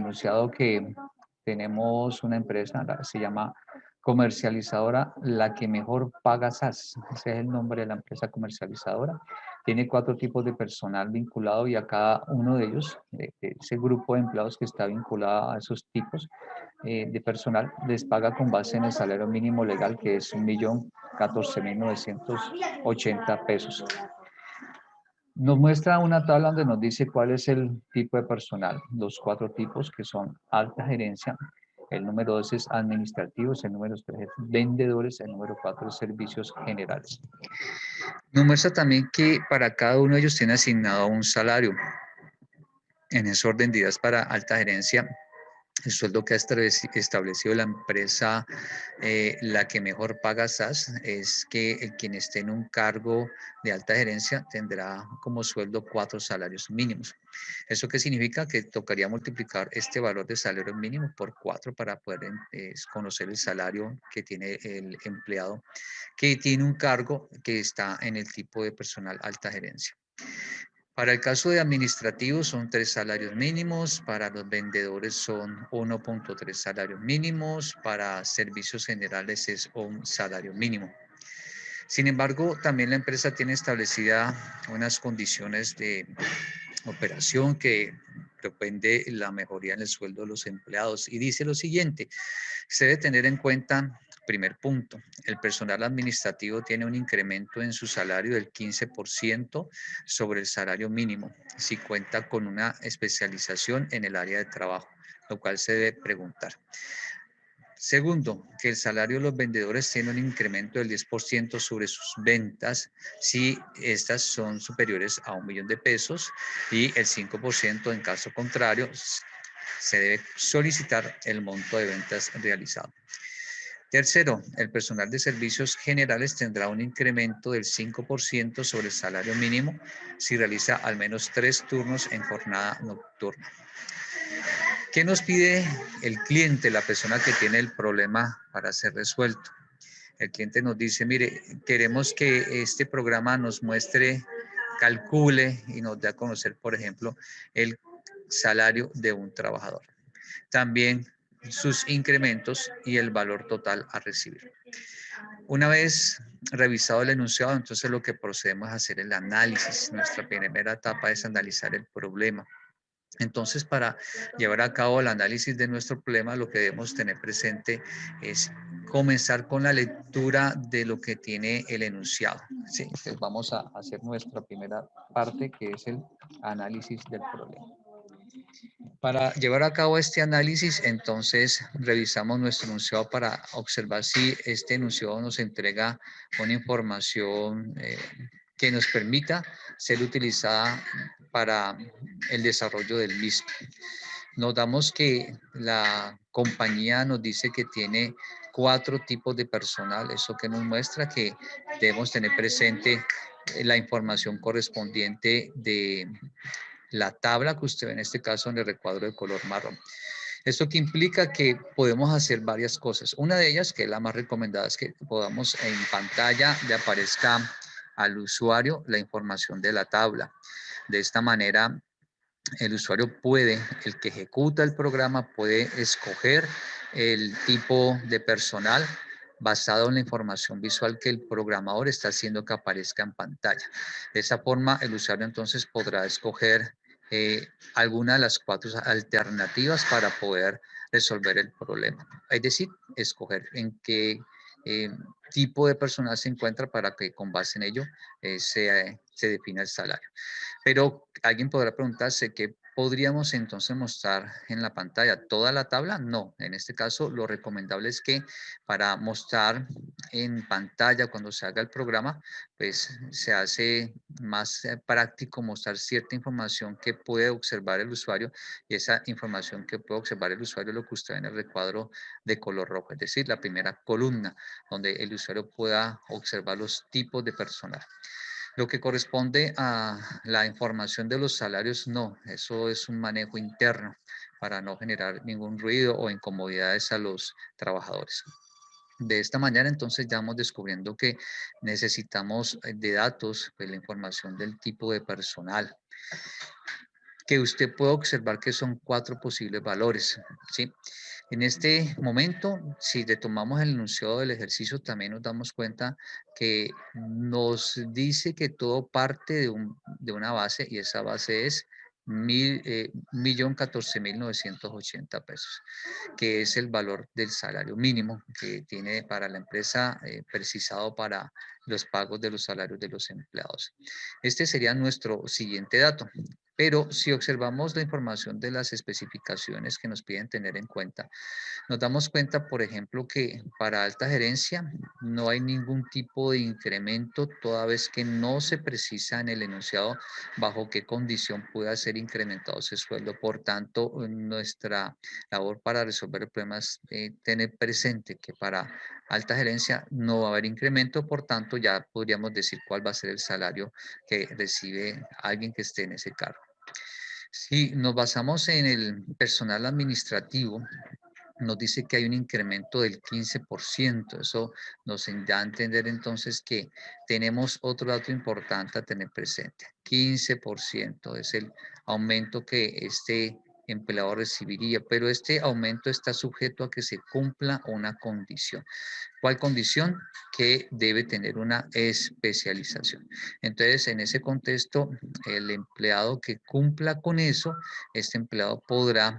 enunciado que tenemos una empresa, se llama comercializadora, la que mejor paga SAS. Ese es el nombre de la empresa comercializadora. Tiene 4 tipos de personal vinculado y a cada uno de ellos, de ese grupo de empleados que está vinculado a esos tipos de personal, les paga con base en el salario mínimo legal, que es 1.014.980 pesos. Nos muestra una tabla donde nos dice cuál es el tipo de personal, los 4 tipos que son alta gerencia, el número 2 es administrativos, el número 3 es vendedores, el número 4 es servicios generales. Nos muestra también que para cada uno de ellos tiene asignado un salario. En ese orden de ideas, para alta gerencia, el sueldo que ha establecido la empresa, la que mejor paga SAS, es que quien esté en un cargo de alta gerencia tendrá como sueldo 4 salarios mínimos. ¿Eso qué significa? Que tocaría multiplicar este valor de salario mínimo por 4 para poder conocer el salario que tiene el empleado que tiene un cargo que está en el tipo de personal alta gerencia. Para el caso de administrativos son 3 salarios mínimos, para los vendedores son 1.3 salarios mínimos, para servicios generales es un salario mínimo. Sin embargo, también la empresa tiene establecida unas condiciones de operación que propende la mejoría en el sueldo de los empleados y dice lo siguiente: se debe tener en cuenta, primer punto, el personal administrativo tiene un incremento en su salario del 15% sobre el salario mínimo si cuenta con una especialización en el área de trabajo, lo cual se debe preguntar. Segundo, que el salario de los vendedores tiene un incremento del 10% sobre sus ventas si estas son superiores a 1.000.000 de pesos, y el 5% en caso contrario se debe solicitar el monto de ventas realizado. Tercero, el personal de servicios generales tendrá un incremento del 5% sobre el salario mínimo si realiza al menos 3 turnos en jornada nocturna. ¿Qué nos pide el cliente, la persona que tiene el problema para ser resuelto? El cliente nos dice: mire, queremos que este programa nos muestre, calcule y nos dé a conocer, por ejemplo, el salario de un trabajador. También sus incrementos y el valor total a recibir. Una vez revisado el enunciado, entonces lo que procedemos a hacer el análisis. Nuestra primera etapa es analizar el problema. Entonces, para llevar a cabo el análisis de nuestro problema, lo que debemos tener presente es comenzar con la lectura de lo que tiene el enunciado. Sí, entonces vamos a hacer nuestra primera parte, que es el análisis del problema. Para llevar a cabo este análisis, entonces revisamos nuestro enunciado para observar si este enunciado nos entrega una información que nos permita ser utilizada para el desarrollo del mismo. Notamos que la compañía nos dice que tiene 4 tipos de personal, eso que nos muestra que debemos tener presente la información correspondiente de la tabla que usted ve en este caso en el recuadro de color marrón. Esto que implica que podemos hacer varias cosas. Una de ellas, que es la más recomendada, es que podamos en pantalla le aparezca al usuario la información de la tabla. De esta manera, el usuario puede, el que ejecuta el programa, puede escoger el tipo de personal basado en la información visual que el programador está haciendo que aparezca en pantalla. De esa forma, el usuario entonces podrá escoger alguna de las 4 alternativas para poder resolver el problema. Es decir, escoger en qué tipo de personal se encuentra para que con base en ello se defina el salario. Pero alguien podrá preguntarse: ¿qué podríamos entonces mostrar en la pantalla? ¿Toda la tabla? No. En este caso, lo recomendable es que para mostrar en pantalla cuando se haga el programa, pues se hace más práctico mostrar cierta información que puede observar el usuario, y esa información que puede observar el usuario es lo que usted ve en el recuadro de color rojo, es decir, la primera columna, donde el usuario pueda observar los tipos de personal. Lo que corresponde a la información de los salarios, no, eso es un manejo interno para no generar ningún ruido o incomodidades a los trabajadores. De esta manera, entonces, ya vamos descubriendo que necesitamos de datos, pues, la información del tipo de personal. que usted puede observar que son 4 posibles valores, ¿sí? En este momento, si retomamos el enunciado del ejercicio, también nos damos cuenta que nos dice que todo parte de una base y esa base es 1.014.980 pesos, que es el valor del salario mínimo que tiene para la empresa precisado para los pagos de los salarios de los empleados. Este sería nuestro siguiente dato. Pero si observamos la información de las especificaciones que nos piden tener en cuenta, nos damos cuenta, por ejemplo, que para alta gerencia no hay ningún tipo de incremento, toda vez que no se precisa en el enunciado bajo qué condición pueda ser incrementado ese sueldo. Por tanto, nuestra labor para resolver el problema es tener presente que para alta gerencia no va a haber incremento, por tanto, ya podríamos decir cuál va a ser el salario que recibe alguien que esté en ese cargo. Si nos basamos en el personal administrativo, nos dice que hay un incremento del 15%. Eso nos da a entender entonces que tenemos otro dato importante a tener presente. 15% es el aumento que este empleado recibiría, pero este aumento está sujeto a que se cumpla una condición. ¿Cuál condición? Que debe tener una especialización. Entonces, en ese contexto, el empleado que cumpla con eso, este empleado podrá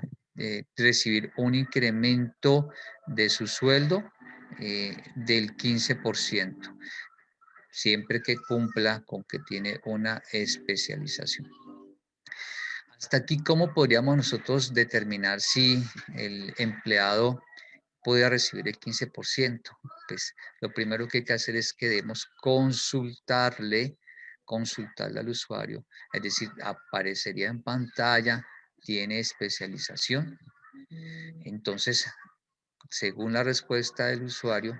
recibir un incremento de su sueldo del 15%, siempre que cumpla con que tiene una especialización. Hasta aquí, ¿cómo podríamos nosotros determinar si el empleado puede recibir el 15%? Pues lo primero que hay que hacer es que debemos consultarle al usuario, es decir, aparecería en pantalla, tiene especialización. Entonces, según la respuesta del usuario,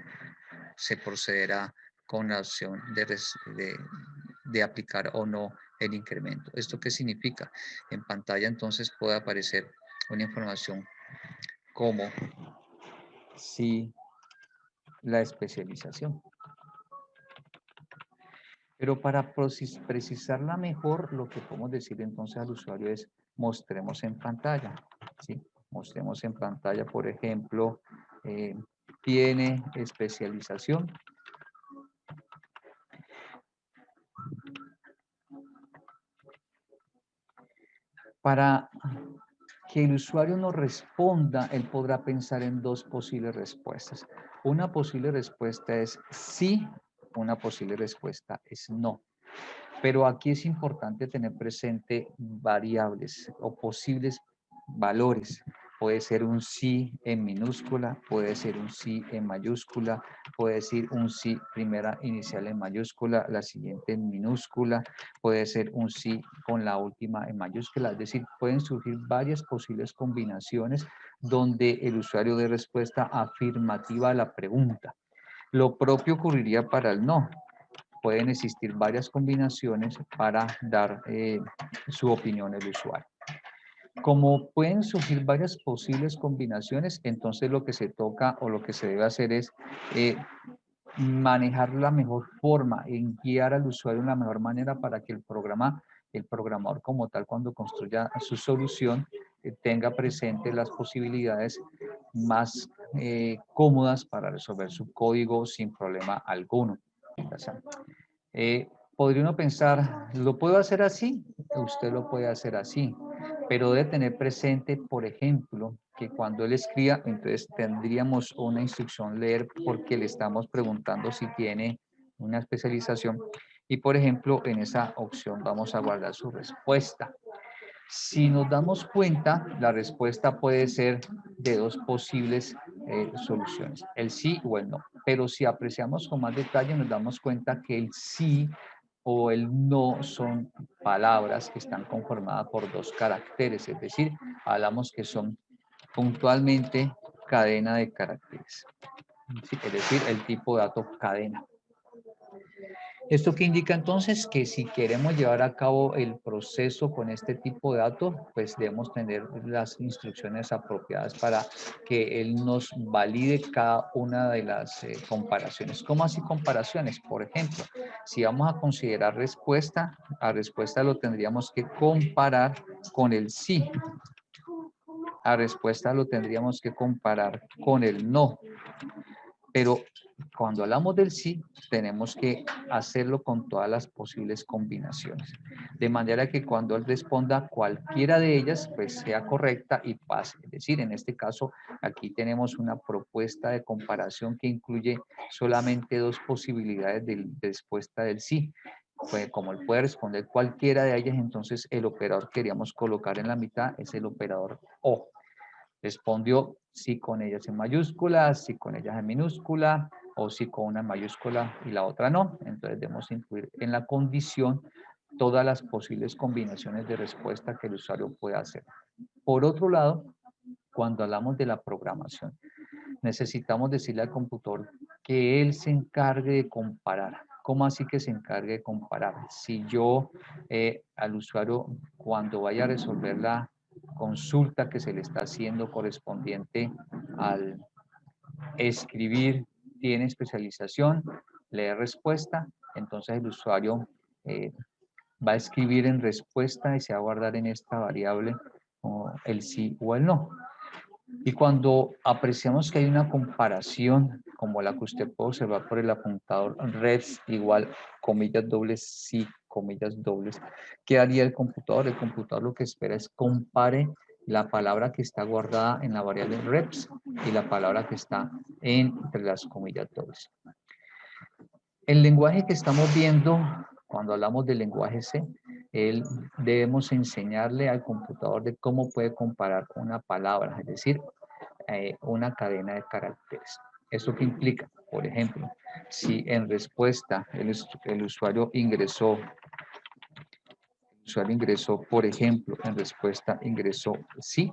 se procederá con la opción de aplicar o no el incremento. ¿Esto qué significa? En pantalla entonces puede aparecer una información como si la especialización. Pero para precisarla mejor, lo que podemos decir entonces al usuario es mostremos en pantalla, ¿sí? Mostremos en pantalla, por ejemplo, tiene especialización. Para que el usuario nos responda, él podrá pensar en dos posibles respuestas. Una posible respuesta es sí, una posible respuesta es no. Pero aquí es importante tener presente variables o posibles valores. Puede ser un sí en minúscula, puede ser un sí en mayúscula, puede ser un sí primera inicial en mayúscula, la siguiente en minúscula, puede ser un sí con la última en mayúscula. Es decir, pueden surgir varias posibles combinaciones donde el usuario dé respuesta afirmativa a la pregunta. Lo propio ocurriría para el no. Pueden existir varias combinaciones para dar su opinión al usuario. Como pueden surgir varias posibles combinaciones, entonces lo que se toca o lo que se debe hacer es manejar la mejor forma, en guiar al usuario de la mejor manera para que el programador como tal, cuando construya su solución, tenga presente las posibilidades más cómodas para resolver su código sin problema alguno. Podría uno pensar, ¿lo puedo hacer así? Usted lo puede hacer así, pero debe tener presente, por ejemplo, que cuando él escriba, entonces tendríamos una instrucción leer porque le estamos preguntando si tiene una especialización y, por ejemplo, en esa opción vamos a guardar su respuesta. Si nos damos cuenta, la respuesta puede ser de dos posibles soluciones, el sí o el no. Pero si apreciamos con más detalle, nos damos cuenta que el sí o el no son palabras que están conformadas por dos caracteres, es decir, hablamos que son puntualmente cadena de caracteres, es decir, el tipo de dato cadena. ¿Esto qué indica entonces? Que si queremos llevar a cabo el proceso con este tipo de datos, pues debemos tener las instrucciones apropiadas para que él nos valide cada una de las comparaciones. ¿Cómo así comparaciones? Por ejemplo, si vamos a considerar respuesta, a respuesta lo tendríamos que comparar con el sí. A respuesta lo tendríamos que comparar con el no. Pero cuando hablamos del sí, tenemos que hacerlo con todas las posibles combinaciones. De manera que cuando él responda cualquiera de ellas, pues sea correcta y pase. Es decir, en este caso, aquí tenemos una propuesta de comparación que incluye solamente dos posibilidades de respuesta del sí. Pues como él puede responder cualquiera de ellas, entonces el operador que queríamos colocar en la mitad es el operador O. Respondió sí con ellas en mayúscula, sí con ellas en minúscula, o sí con una mayúscula y la otra no. Entonces debemos incluir en la condición todas las posibles combinaciones de respuesta que el usuario pueda hacer. Por otro lado, cuando hablamos de la programación, necesitamos decirle al computador que él se encargue de comparar. ¿Cómo así que se encargue de comparar? Si yo al usuario, cuando vaya a resolver la consulta que se le está haciendo correspondiente al escribir, tiene especialización, lee respuesta, entonces el usuario va a escribir en respuesta y se va a guardar en esta variable el sí o el no. Y cuando apreciamos que hay una comparación, como la que usted puede observar por el apuntador reps igual comillas dobles, sí, comillas dobles, ¿qué haría el computador? El computador lo que espera es compare la palabra que está guardada en la variable reps y la palabra que está entre las comillas dobles. El lenguaje que estamos viendo, cuando hablamos del lenguaje C, debemos enseñarle al computador de cómo puede comparar una palabra, es decir, una cadena de caracteres. ¿Eso qué implica? Por ejemplo, si en respuesta el usuario ingresó, por ejemplo, en respuesta ingresó sí,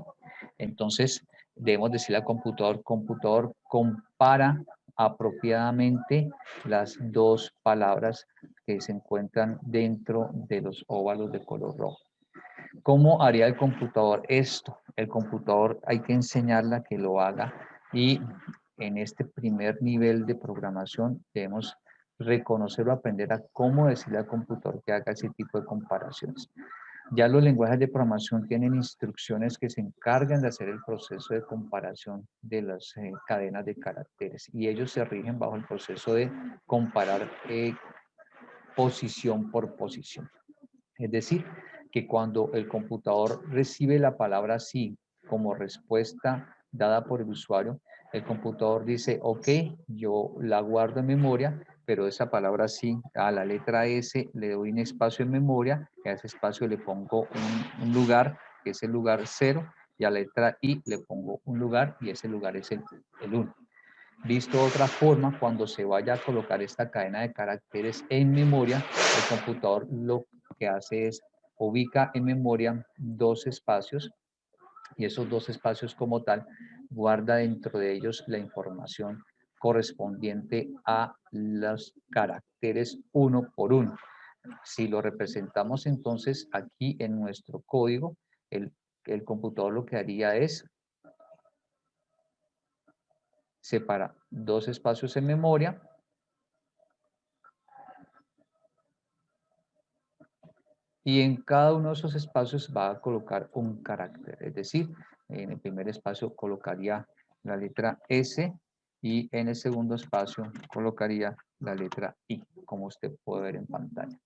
entonces debemos decirle al computador, computador, compara apropiadamente las dos palabras que se encuentran dentro de los óvalos de color rojo. ¿Cómo haría el computador esto? El computador hay que enseñarle a que lo haga y en este primer nivel de programación debemos reconocer o aprender a cómo decirle al computador que haga ese tipo de comparaciones. Ya los lenguajes de programación tienen instrucciones que se encargan de hacer el proceso de comparación de las cadenas de caracteres y ellos se rigen bajo el proceso de comparar posición por posición. Es decir, que cuando el computador recibe la palabra sí como respuesta dada por el usuario, el computador dice, ok, yo la guardo en memoria, pero esa palabra sí, a la letra S le doy un espacio en memoria, y a ese espacio le pongo un lugar, que es el lugar 0, y a la letra I le pongo un lugar, y ese lugar es el 1. Visto de otra forma, cuando se vaya a colocar esta cadena de caracteres en memoria, el computador lo que hace es ubica en memoria dos espacios y esos dos espacios como tal guarda dentro de ellos la información correspondiente a los caracteres uno por uno. Si lo representamos entonces aquí en nuestro código, el computador lo que haría es separa dos espacios en memoria y en cada uno de esos espacios va a colocar un carácter. Es decir, en el primer espacio colocaría la letra S y en el segundo espacio colocaría la letra I, como usted puede ver en pantalla.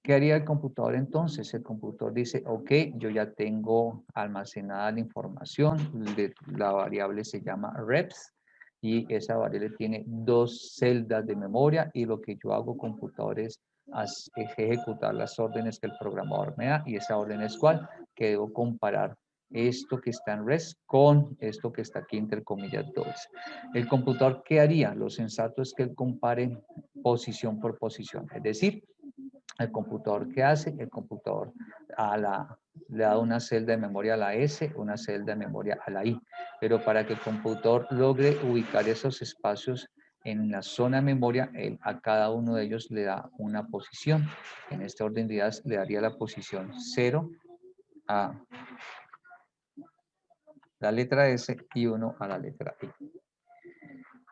¿Qué haría el computador entonces? El computador dice, ok, yo ya tengo almacenada la información, la variable se llama reps y esa variable tiene dos celdas de memoria y lo que yo hago, computador, es ejecutar las órdenes que el programador me da y esa orden es cuál, que debo comparar esto que está en res con esto que está aquí entre comillas dobles. El computador, ¿qué haría? Lo sensato es que él compare posición por posición, es decir, el computador, ¿qué hace? El computador le da una celda de memoria a la S, una celda de memoria a la I. Pero para que el computador logre ubicar esos espacios en la zona de memoria, él a cada uno de ellos le da una posición. En este orden de ideas le daría la posición 0 a la letra S y 1 a la letra I.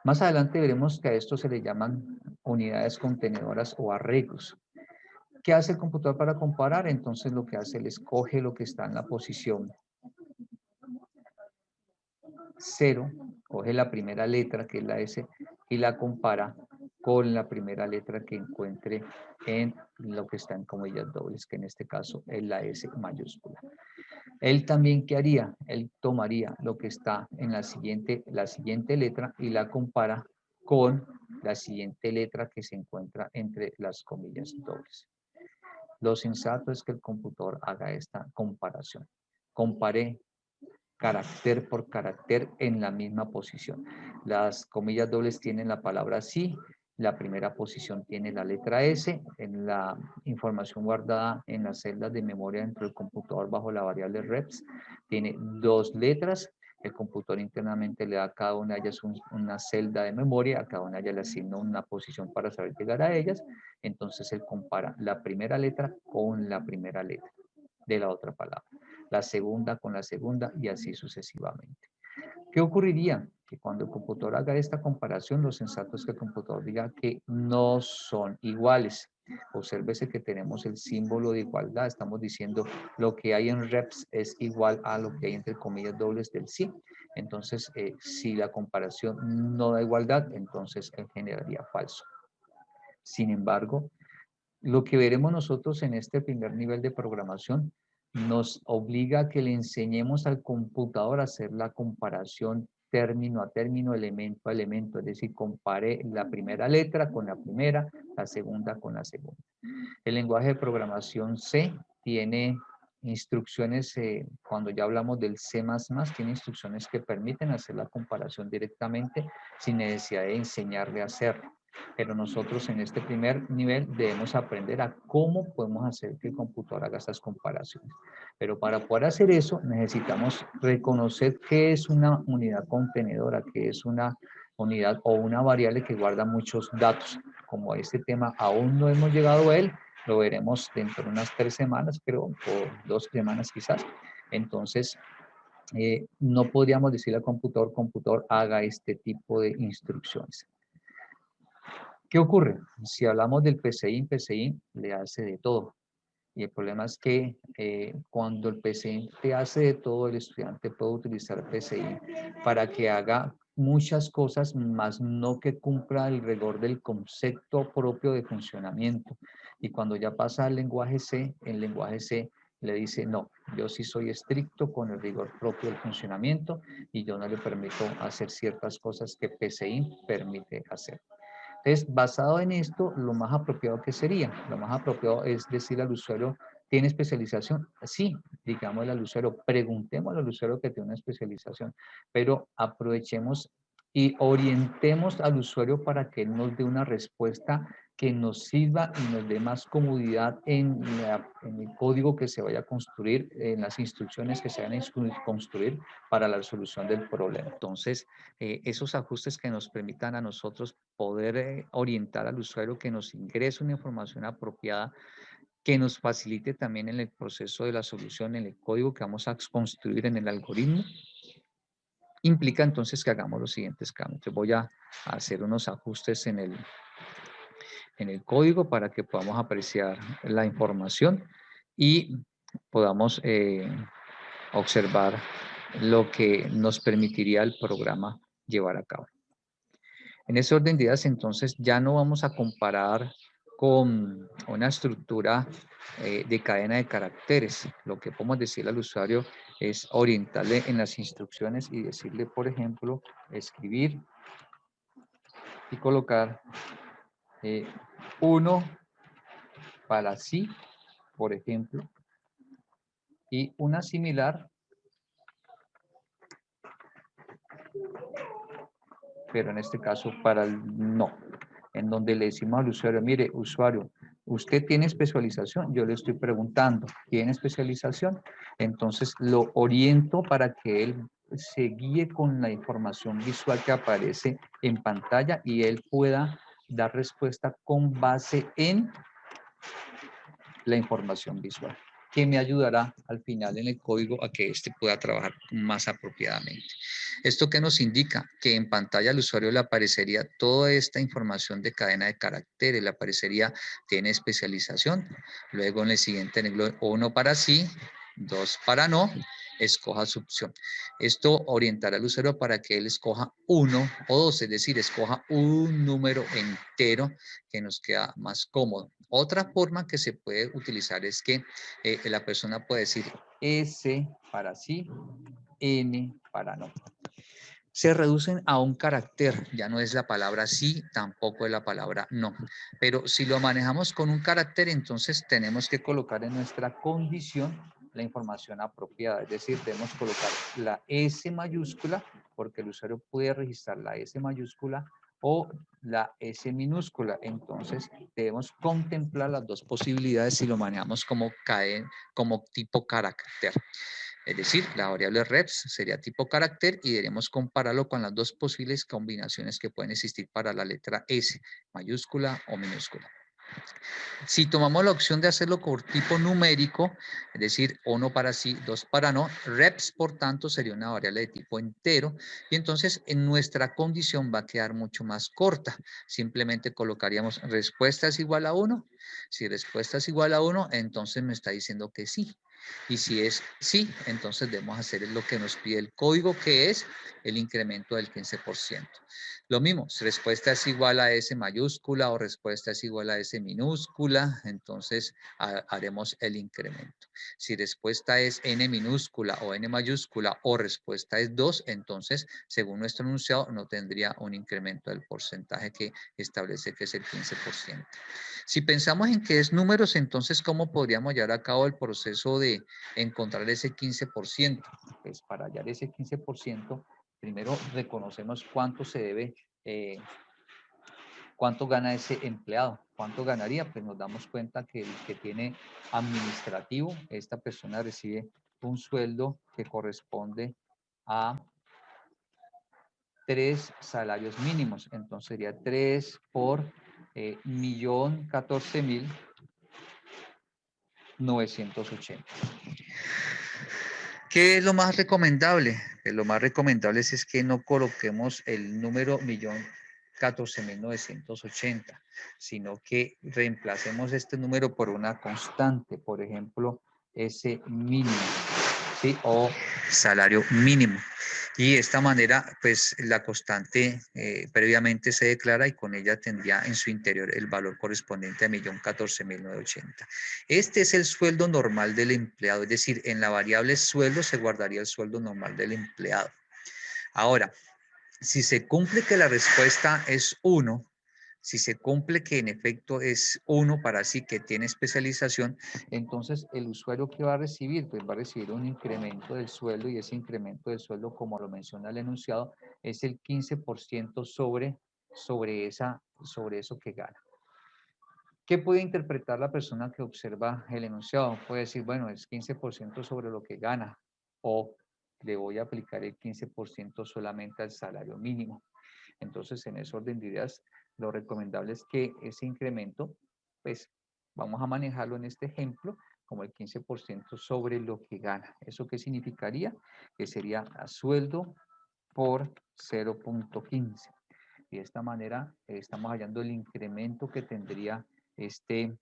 Más adelante veremos que a esto se le llaman unidades contenedoras o arreglos. ¿Qué hace el computador para comparar? Entonces lo que hace, él escoge lo que está en la posición 0, coge la primera letra, que es la S, y la compara con la primera letra que encuentre en lo que está en comillas dobles, que en este caso es la S mayúscula. Él también, ¿qué haría? Él tomaría lo que está en la siguiente letra y la compara con la siguiente letra que se encuentra entre las comillas dobles. Lo sensato es que el computador haga esta comparación. Compare carácter por carácter en la misma posición. Las comillas dobles tienen la palabra sí, la primera posición tiene la letra S, en la información guardada en las celdas de memoria dentro del computador bajo la variable reps, tiene 2 letras, el computador internamente le da a cada una de ellas una celda de memoria, a cada una de ellas le asigna una posición para saber llegar a ellas, entonces él compara la primera letra con la primera letra de la otra palabra, la segunda con la segunda y así sucesivamente. ¿Qué ocurriría? Que cuando el computador haga esta comparación, lo sensato es que el computador diga que no son iguales. Obsérvese que tenemos el símbolo de igualdad. Estamos diciendo lo que hay en reps es igual a lo que hay entre comillas dobles del sí. Entonces, si la comparación no da igualdad, entonces él generaría falso. Sin embargo, lo que veremos nosotros en este primer nivel de programación nos obliga a que le enseñemos al computador a hacer la comparación término a término, elemento a elemento, es decir, compare la primera letra con la primera, la segunda con la segunda. El lenguaje de programación C tiene instrucciones, cuando ya hablamos del C++, tiene instrucciones que permiten hacer la comparación directamente sin necesidad de enseñarle a hacerlo. Pero nosotros en este primer nivel debemos aprender a cómo podemos hacer que el computador haga estas comparaciones. Pero para poder hacer eso necesitamos reconocer qué es una unidad contenedora, qué es una unidad o una variable que guarda muchos datos. Como este tema aún no hemos llegado a él, lo veremos dentro de unas 3 semanas, creo, o 2 semanas quizás. Entonces, no podríamos decirle al computador, haga este tipo de instrucciones. ¿Qué ocurre? Si hablamos del PCI le hace de todo. Y el problema es que cuando el PCI te hace de todo, el estudiante puede utilizar PCI para que haga muchas cosas, más no que cumpla el rigor del concepto propio de funcionamiento. Y cuando ya pasa al lenguaje C, el lenguaje C le dice, no, yo sí soy estricto con el rigor propio del funcionamiento y yo no le permito hacer ciertas cosas que PCI permite hacer. Entonces, basado en esto, lo más apropiado que sería, lo más apropiado es decir al usuario, ¿tiene especialización? Sí, digámosle al usuario, preguntémosle al usuario que tiene una especialización, pero aprovechemos y orientemos al usuario para que él nos dé una respuesta que nos sirva y nos dé más comodidad en el código que se vaya a construir, en las instrucciones que se vayan a construir para la solución del problema. Entonces, esos ajustes que nos permitan a nosotros poder orientar al usuario, que nos ingrese una información apropiada, que nos facilite también en el proceso de la solución, en el código que vamos a construir en el algoritmo, implica entonces que hagamos los siguientes cambios. Yo voy a hacer unos ajustes en el código para que podamos apreciar la información y podamos observar lo que nos permitiría el programa llevar a cabo. En ese orden de ideas, entonces, ya no vamos a comparar con una estructura de cadena de caracteres. Lo que podemos decirle al usuario es orientarle en las instrucciones y decirle, por ejemplo, escribir y colocar 1 para sí, por ejemplo, y una similar, pero en este caso para el no, en donde le decimos al usuario, mire, usuario, ¿usted tiene especialización? Yo le estoy preguntando, ¿tiene especialización? Entonces lo oriento para que él se guíe con la información visual que aparece en pantalla y él pueda dar respuesta con base en la información visual, que me ayudará al final en el código a que éste pueda trabajar más apropiadamente. ¿Esto qué nos indica? Que en pantalla al usuario le aparecería toda esta información de cadena de caracteres, le aparecería, tiene especialización, luego en el siguiente renglón, 1 para sí, 2 para no, escoja su opción. Esto orientará al usuario para que él escoja 1 o 2, es decir, escoja un número entero que nos queda más cómodo. Otra forma que se puede utilizar es que la persona puede decir S para sí, N para no. Se reducen a un carácter, ya no es la palabra sí, tampoco es la palabra no. Pero si lo manejamos con un carácter, entonces tenemos que colocar en nuestra condición la información apropiada, es decir, debemos colocar la S mayúscula, porque el usuario puede registrar la S mayúscula o la S minúscula. Entonces, debemos contemplar las dos posibilidades si lo manejamos como tipo carácter. Es decir, la variable reps sería tipo carácter y debemos compararlo con las dos posibles combinaciones que pueden existir para la letra S, mayúscula o minúscula. Si tomamos la opción de hacerlo por tipo numérico, es decir, 1 para sí, 2 para no, reps, por tanto, sería una variable de tipo entero y entonces en nuestra condición va a quedar mucho más corta. Simplemente colocaríamos respuesta es igual a 1. Si respuesta es igual a 1, entonces me está diciendo que sí. Y si es sí, entonces debemos hacer lo que nos pide el código, que es el incremento del 15%. Lo mismo, si respuesta es igual a S mayúscula o respuesta es igual a S minúscula, entonces haremos el incremento. Si respuesta es N minúscula o N mayúscula o respuesta es 2, entonces, según nuestro enunciado, no tendría un incremento del porcentaje que establece que es el 15%. Si pensamos en que es números, entonces, ¿cómo podríamos llevar a cabo el proceso de encontrar ese 15%? Pues para hallar ese 15%, primero reconocemos cuánto se debe, cuánto gana ese empleado. ¿Cuánto ganaría? Pues nos damos cuenta que el que tiene administrativo, esta persona recibe un sueldo que corresponde a 3 salarios mínimos. Entonces sería 3 por 1.014.980. ¿Qué es lo más recomendable? Lo más recomendable es que no coloquemos el número 1.014.980, sino que reemplacemos este número por una constante, por ejemplo, ese mínimo, ¿sí? O salario mínimo. Y de esta manera, pues la constante previamente se declara y con ella tendría en su interior el valor correspondiente a 1.014.980. Este es el sueldo normal del empleado, es decir, en la variable sueldo se guardaría el sueldo normal del empleado. Ahora, si se cumple que la respuesta es 1, si se cumple que en efecto es 1 para sí que tiene especialización, entonces el usuario que va a recibir, pues va a recibir un incremento del sueldo y ese incremento del sueldo, como lo menciona el enunciado, es el 15% sobre eso que gana. ¿Qué puede interpretar la persona que observa el enunciado? Puede decir, bueno, es 15% sobre lo que gana o le voy a aplicar el 15% solamente al salario mínimo. Entonces, en ese orden de ideas, lo recomendable es que ese incremento, pues vamos a manejarlo en este ejemplo como el 15% sobre lo que gana. ¿Eso qué significaría? Que sería a sueldo por 0.15. Y de esta manera estamos hallando el incremento que tendría este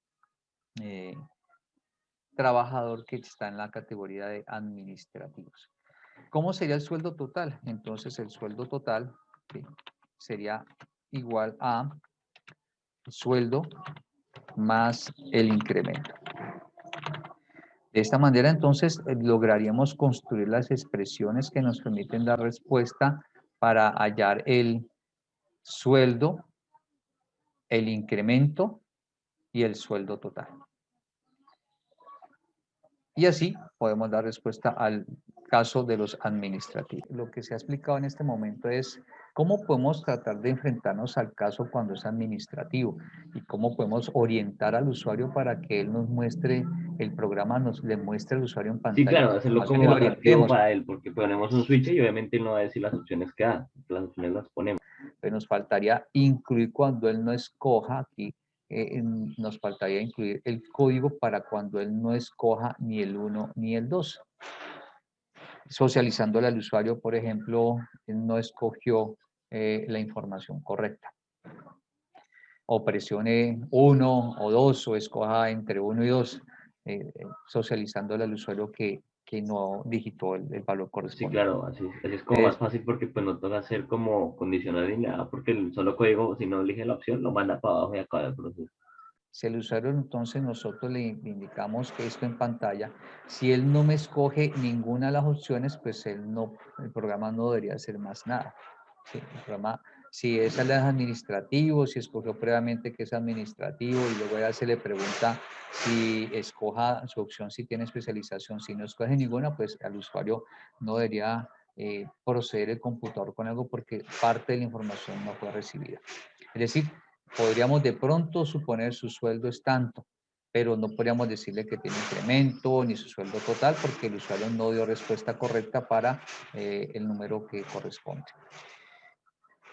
trabajador que está en la categoría de administrativos. ¿Cómo sería el sueldo total? Entonces el sueldo total sería igual a sueldo más el incremento. De esta manera entonces lograríamos construir las expresiones que nos permiten dar respuesta para hallar el sueldo, el incremento y el sueldo total. Y así podemos dar respuesta al caso de los administrativos. Lo que se ha explicado en este momento es cómo podemos tratar de enfrentarnos al caso cuando es administrativo y cómo podemos orientar al usuario para que él nos muestre, el programa le muestre al usuario en Sí, pantalla claro, la hacerlo información y como lo atractivo orientemos. para él, porque ponemos un switch y obviamente no va a decir las opciones que da, las opciones las ponemos. Pero nos faltaría incluir cuando él no escoja aquí, nos faltaría incluir el código para cuando él no escoja ni el 1 ni el 2. Socializándole al usuario, por ejemplo, él no escogió la información correcta. O presione 1 o 2 o escoja entre 1 y 2, socializándole al usuario que no digitó el valor Sí, correspondiente. claro, así es como más fácil porque pues no toca hacer como condicional ni nada, porque el solo código, si no elige la opción, lo manda para abajo y acaba el proceso. Si el usuario entonces nosotros le indicamos que esto en pantalla, si él no me escoge ninguna de las opciones, pues el programa no debería hacer más nada. ¿Sí? El programa, si es administrativo, si escogió previamente que es administrativo y luego ya se le pregunta si escoja su opción, si tiene especialización, si no escoge ninguna, pues al usuario no debería proceder el computador con algo porque parte de la información no fue recibida. Es decir, podríamos de pronto suponer su sueldo es tanto, pero no podríamos decirle que tiene incremento ni su sueldo total porque el usuario no dio respuesta correcta para el número que corresponde.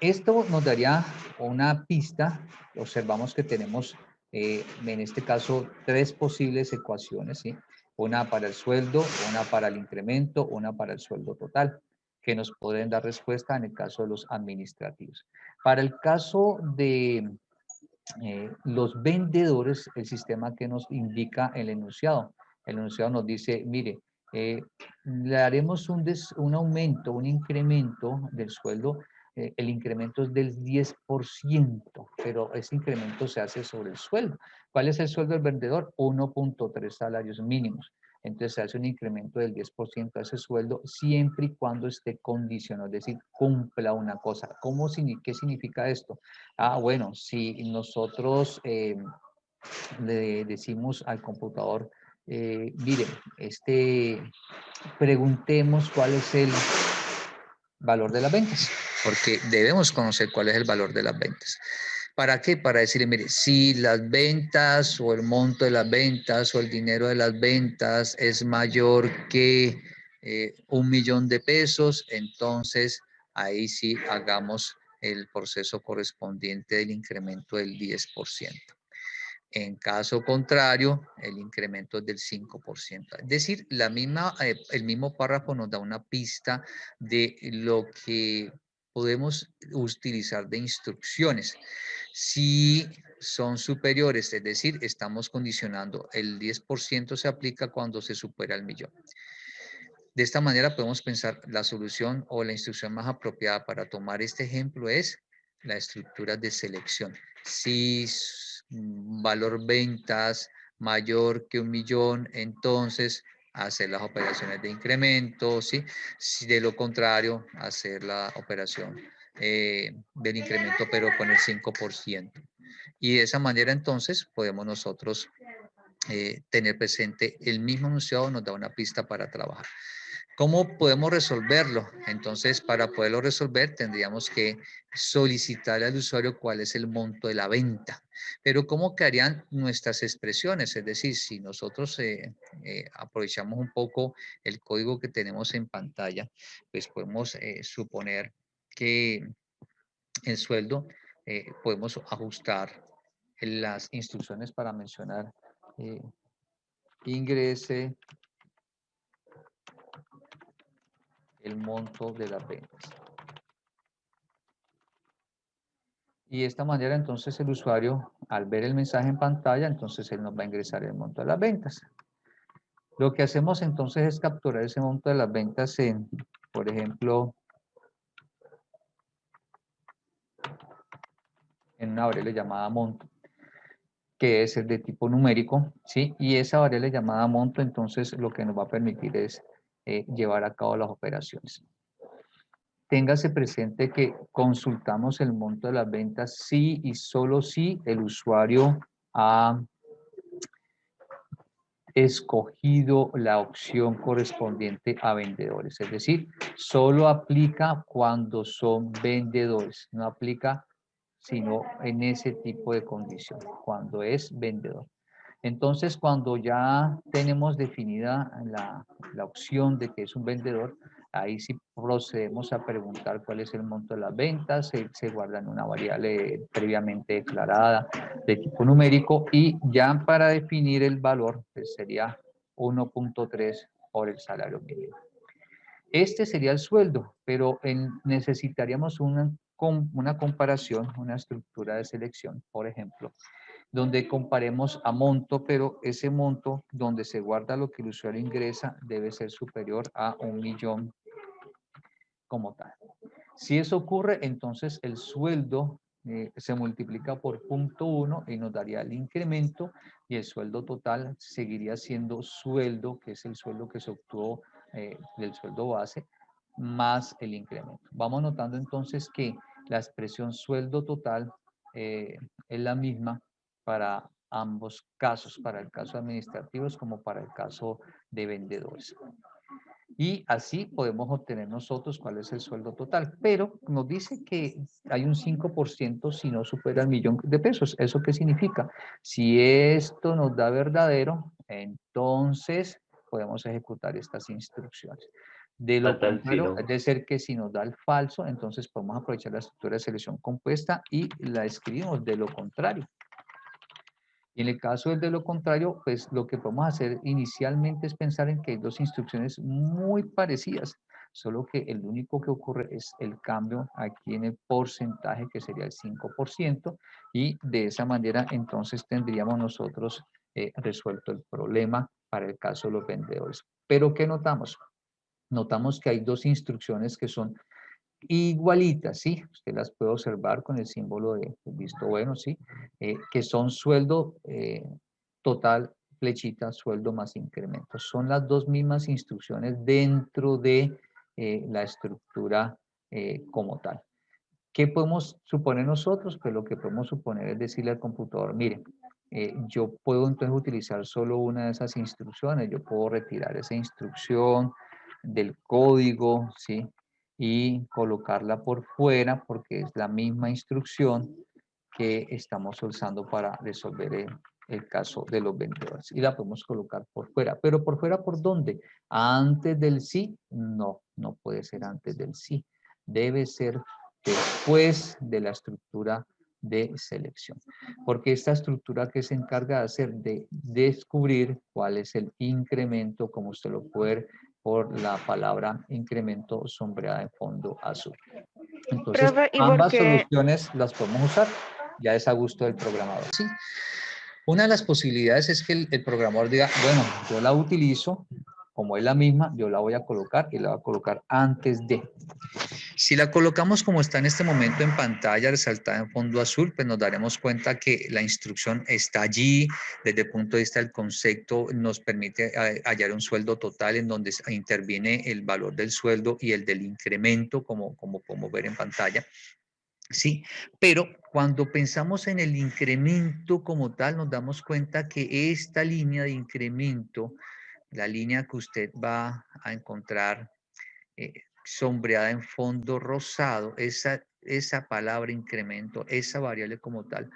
Esto nos daría una pista. Observamos que tenemos en este caso 3 posibles ecuaciones, ¿sí? Una para el sueldo, una para el incremento, una para el sueldo total, que nos pueden dar respuesta en el caso de los administrativos. Para el caso de los vendedores, el sistema que nos indica el enunciado. El enunciado nos dice, mire, le haremos un aumento, un incremento del sueldo. El incremento es del 10%, pero ese incremento se hace sobre el sueldo. ¿Cuál es el sueldo del vendedor? 1.3 salarios mínimos. Entonces se hace un incremento del 10% a ese sueldo siempre y cuando esté condicionado, es decir, cumpla una cosa. ¿Qué significa esto? Ah, bueno, si nosotros le decimos al computador, mire, preguntemos cuál es el valor de las ventas, porque debemos conocer cuál es el valor de las ventas. ¿Para qué? Para decirle, mire, si las ventas o el monto de las ventas o el dinero de las ventas es mayor que 1.000.000 de pesos, entonces ahí sí hagamos el proceso correspondiente del incremento del 10%. En caso contrario, el incremento es del 5%. Es decir, el mismo párrafo nos da una pista de lo que podemos utilizar de instrucciones. Si son superiores, es decir, estamos condicionando, el 10% se aplica cuando se supera el 1.000.000. De esta manera podemos pensar la solución o la instrucción más apropiada para tomar este ejemplo es la estructura de selección. Si valor ventas mayor que 1.000.000, entonces hacer las operaciones de incremento, ¿sí? Si de lo contrario, hacer la operación del incremento, pero con el 5%. Y de esa manera entonces podemos nosotros tener presente el mismo enunciado, nos da una pista para trabajar. ¿Cómo podemos resolverlo? Entonces, para poderlo resolver, tendríamos que solicitarle al usuario cuál es el monto de la venta. Pero ¿cómo quedarían nuestras expresiones? Es decir, si nosotros aprovechamos un poco el código que tenemos en pantalla, pues podemos suponer que el sueldo, podemos ajustar las instrucciones para mencionar ingrese el monto de las ventas. Y de esta manera entonces el usuario, al ver el mensaje en pantalla, entonces él nos va a ingresar el monto de las ventas. Lo que hacemos entonces es capturar ese monto de las ventas en, por ejemplo, en una variable llamada monto, que es el de tipo numérico, ¿sí? Y esa variable llamada monto, entonces lo que nos va a permitir es llevar a cabo las operaciones. Téngase presente que consultamos el monto de las ventas si y solo si el usuario ha escogido la opción correspondiente a vendedores. Es decir, solo aplica cuando son vendedores, no aplica sino en ese tipo de condición, cuando es vendedor. Entonces, cuando ya tenemos definida la opción de que es un vendedor, ahí sí procedemos a preguntar cuál es el monto de las ventas, se guarda en una variable previamente declarada de tipo numérico y ya para definir el valor pues sería 1.3 por el salario mínimo. Este sería el sueldo, pero necesitaríamos una comparación, una estructura de selección, por ejemplo, donde comparemos a monto, pero ese monto donde se guarda lo que el usuario ingresa debe ser superior a 1.000.000 como tal. Si eso ocurre, entonces el sueldo se multiplica por 0.1 y nos daría el incremento y el sueldo total seguiría siendo sueldo, que es el sueldo que se obtuvo del sueldo base, más el incremento. Vamos notando entonces que la expresión sueldo total es la misma para ambos casos, para el caso administrativos como para el caso de vendedores. Y así podemos obtener nosotros cuál es el sueldo total. Pero nos dice que hay un 5% si no supera el 1.000.000 de pesos. ¿Eso qué significa? Si esto nos da verdadero, entonces podemos ejecutar estas instrucciones. De lo Falta el sí, contrario, ¿no? es decir, que si nos da el falso, entonces podemos aprovechar la estructura de selección compuesta y la escribimos de lo contrario. Y en el caso del de lo contrario, pues lo que podemos hacer inicialmente es pensar en que hay dos instrucciones muy parecidas, solo que el único que ocurre es el cambio aquí en el porcentaje, que sería el 5%, y de esa manera entonces tendríamos nosotros resuelto el problema para el caso de los vendedores. Pero ¿qué notamos? Notamos que hay dos instrucciones que son igualitas, ¿sí? Usted las puede observar con el símbolo de visto bueno, ¿sí? Que son sueldo total, flechita, sueldo más incremento. Son las dos mismas instrucciones dentro de la estructura como tal. ¿Qué podemos suponer nosotros? Pues lo que podemos suponer es decirle al computador, mire, yo puedo entonces utilizar solo una de esas instrucciones, yo puedo retirar esa instrucción del código, ¿sí? Y colocarla por fuera porque es la misma instrucción que estamos usando para resolver el caso de los vendedores. Y la podemos colocar por fuera. ¿Pero por fuera por dónde? ¿Antes del sí? No, no puede ser antes del sí. Debe ser después de la estructura de selección. Porque esta estructura que se encarga de hacer de descubrir cuál es el incremento, como usted lo puede ver por la palabra incremento sombreada en fondo azul. Entonces, Profe, ¿y por ambas qué? soluciones las podemos usar, ya es a gusto del programador. Sí. Una de las posibilidades es que el programador diga, bueno, yo la utilizo, como es la misma, yo la voy a colocar y la voy a colocar antes de. Si la colocamos como está en este momento en pantalla, resaltada en fondo azul, pues nos daremos cuenta que la instrucción está allí. Desde el punto de vista del concepto, nos permite hallar un sueldo total en donde interviene el valor del sueldo y el del incremento, como podemos ver en pantalla. Sí, pero cuando pensamos en el incremento como tal, nos damos cuenta que esta línea de incremento, la línea que usted va a encontrar sombreada en fondo rosado, esa palabra incremento, esa variable como tal,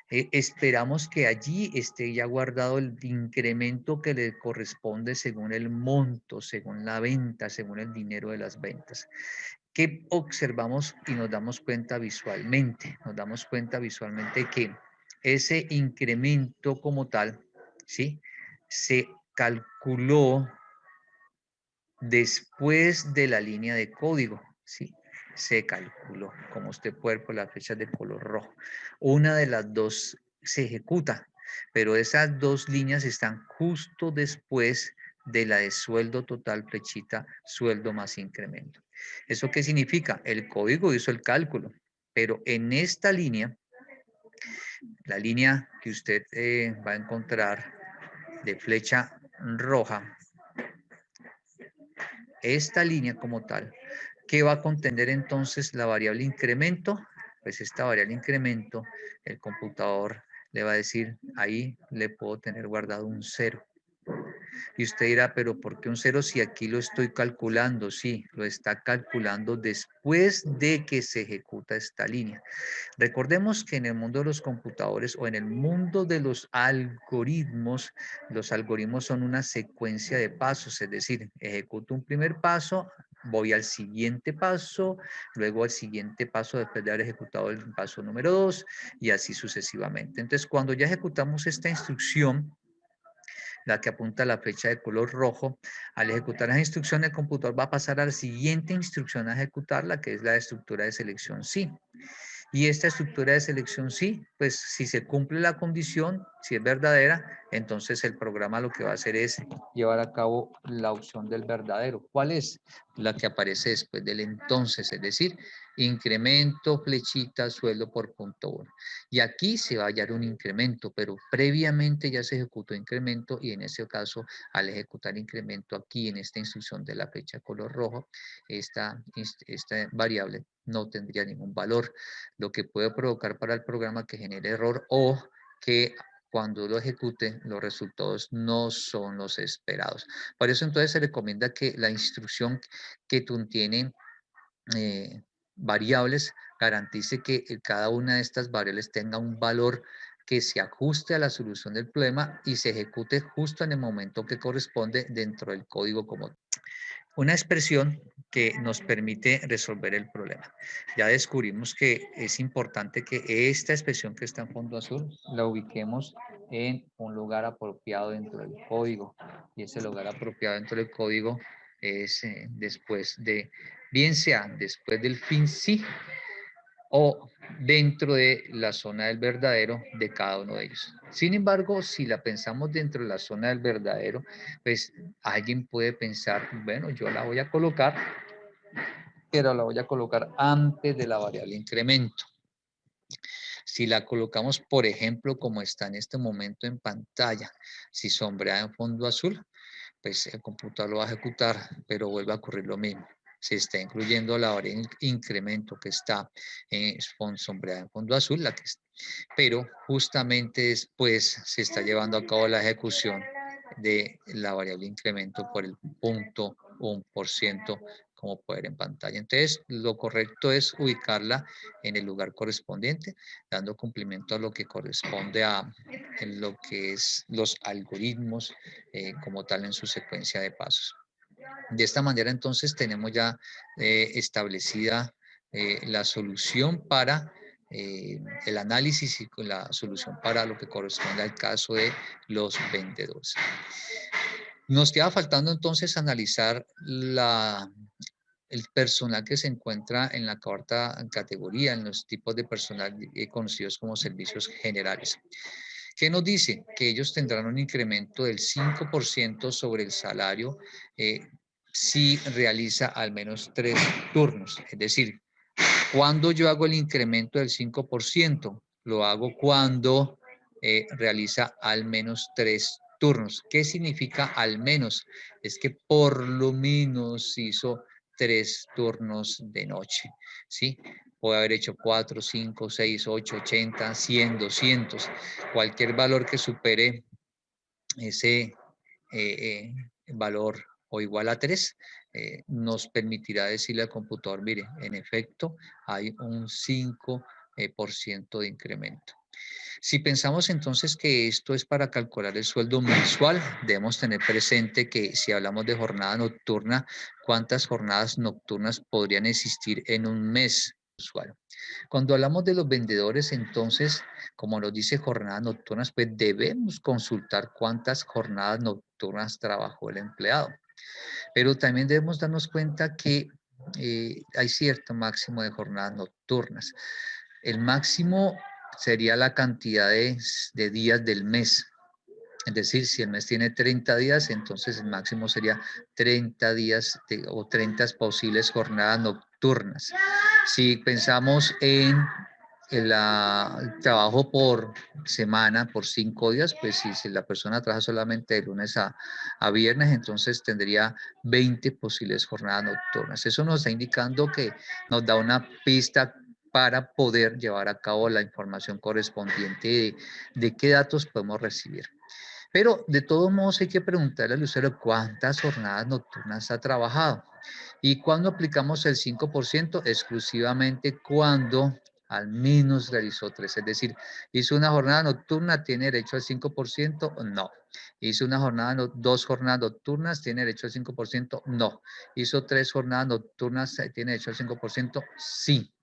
esperamos que allí esté ya guardado el incremento que le corresponde según el monto, según la venta, según el dinero de las ventas. ¿Qué observamos y nos damos cuenta visualmente? Nos damos cuenta visualmente que ese incremento como tal, ¿sí? Se calculó después de la línea de código, ¿sí? Se calculó, como usted puede ver por las flechas de color rojo. Una de las dos se ejecuta, pero esas dos líneas están justo después de la de sueldo total, flechita, sueldo más incremento. ¿Eso qué significa? El código hizo el cálculo, pero en esta línea, la línea que usted va a encontrar de flecha roja, esta línea como tal, ¿qué va a contener entonces la variable incremento? Pues esta variable incremento, el computador le va a decir, ahí le puedo tener guardado un 0. Y usted dirá, pero ¿por qué un 0 si aquí lo estoy calculando? Sí, lo está calculando después de que se ejecuta esta línea. Recordemos que en el mundo de los computadores o en el mundo de los algoritmos son una secuencia de pasos, es decir, ejecuto un primer paso, voy al siguiente paso, luego al siguiente paso después de haber ejecutado el paso número 2 y así sucesivamente. Entonces, cuando ya ejecutamos esta instrucción, la que apunta a la flecha de color rojo, al ejecutar esa instrucción, el computador va a pasar a la siguiente instrucción a ejecutarla, que es la estructura de selección sí. Y esta estructura de selección sí, pues si se cumple la condición, si es verdadera, entonces el programa lo que va a hacer es llevar a cabo la opción del verdadero. ¿Cuál es? La que aparece después del entonces, es decir, incremento, flechita, sueldo por punto 1. Y aquí se va a hallar un incremento, pero previamente ya se ejecutó incremento y en ese caso, al ejecutar incremento aquí en esta instrucción de la flecha color rojo, esta variable no tendría ningún valor, lo que puede provocar para el programa que genere error o que cuando lo ejecute los resultados no son los esperados. Por eso entonces se recomienda que la instrucción que tiene variables garantice que cada una de estas variables tenga un valor que se ajuste a la solución del problema y se ejecute justo en el momento que corresponde dentro del código como una expresión que nos permite resolver el problema. Ya descubrimos que es importante que esta expresión que está en fondo azul la ubiquemos en un lugar apropiado dentro del código. Y ese lugar apropiado dentro del código es después de, bien sea después del fin sí o dentro de la zona del verdadero de cada uno de ellos. Sin embargo, si la pensamos dentro de la zona del verdadero, pues alguien puede pensar, bueno, yo la voy a colocar, pero la voy a colocar antes de la variable incremento. Si la colocamos, por ejemplo, como está en este momento en pantalla, si sombreada en fondo azul, pues el computador lo va a ejecutar, pero vuelve a ocurrir lo mismo. Se está incluyendo la variable incremento que está sombreada en fondo azul, pero justamente después se está llevando a cabo la ejecución de la variable incremento por el 0.1%, como puede ver en pantalla. Entonces, lo correcto es ubicarla en el lugar correspondiente, dando cumplimiento a lo que corresponde a en lo que es los algoritmos como tal en su secuencia de pasos. De esta manera, entonces, tenemos ya establecida la solución para el análisis y la solución para lo que corresponde al caso de los vendedores. Nos queda faltando entonces analizar el personal que se encuentra en la cuarta categoría, en los tipos de personal conocidos como servicios generales. ¿Qué nos dice? Que ellos tendrán un incremento del 5% sobre el salario si realiza al menos 3 turnos. Es decir, cuando yo hago el incremento del 5%, lo hago cuando realiza al menos 3 turnos. ¿Qué significa al menos? Es que por lo menos hizo 3 turnos de noche, ¿sí? Puede haber hecho 4, 5, 6, 8, 80, 100, 200. Cualquier valor que supere ese valor o igual a 3, nos permitirá decirle al computador, mire, en efecto, hay un 5% de incremento. Si pensamos entonces que esto es para calcular el sueldo mensual, debemos tener presente que si hablamos de jornada nocturna, ¿cuántas jornadas nocturnas podrían existir en un mes mensual? Cuando hablamos de los vendedores, entonces, como nos dice jornadas nocturnas, pues debemos consultar cuántas jornadas nocturnas trabajó el empleado. Pero también debemos darnos cuenta que hay cierto máximo de jornadas nocturnas. El máximo sería la cantidad de días del mes. Es decir, si el mes tiene 30 días, entonces el máximo sería 30 días o 30 posibles jornadas nocturnas. Si pensamos en el trabajo por semana, por 5 días, pues si la persona trabaja solamente de lunes a viernes, entonces tendría 20 posibles jornadas nocturnas. Eso nos está indicando que nos da una pista para poder llevar a cabo la información correspondiente de qué datos podemos recibir. Pero de todos modos hay que preguntarle al usuario cuántas jornadas nocturnas ha trabajado. ¿Y cuando aplicamos el 5%? Exclusivamente cuando al menos realizó 3. Es decir, hizo una jornada nocturna, ¿tiene derecho al 5%? No. Hizo una jornada, 2 jornadas nocturnas, ¿tiene derecho al 5%? No. Hizo 3 jornadas nocturnas, ¿tiene derecho al 5%? Sí.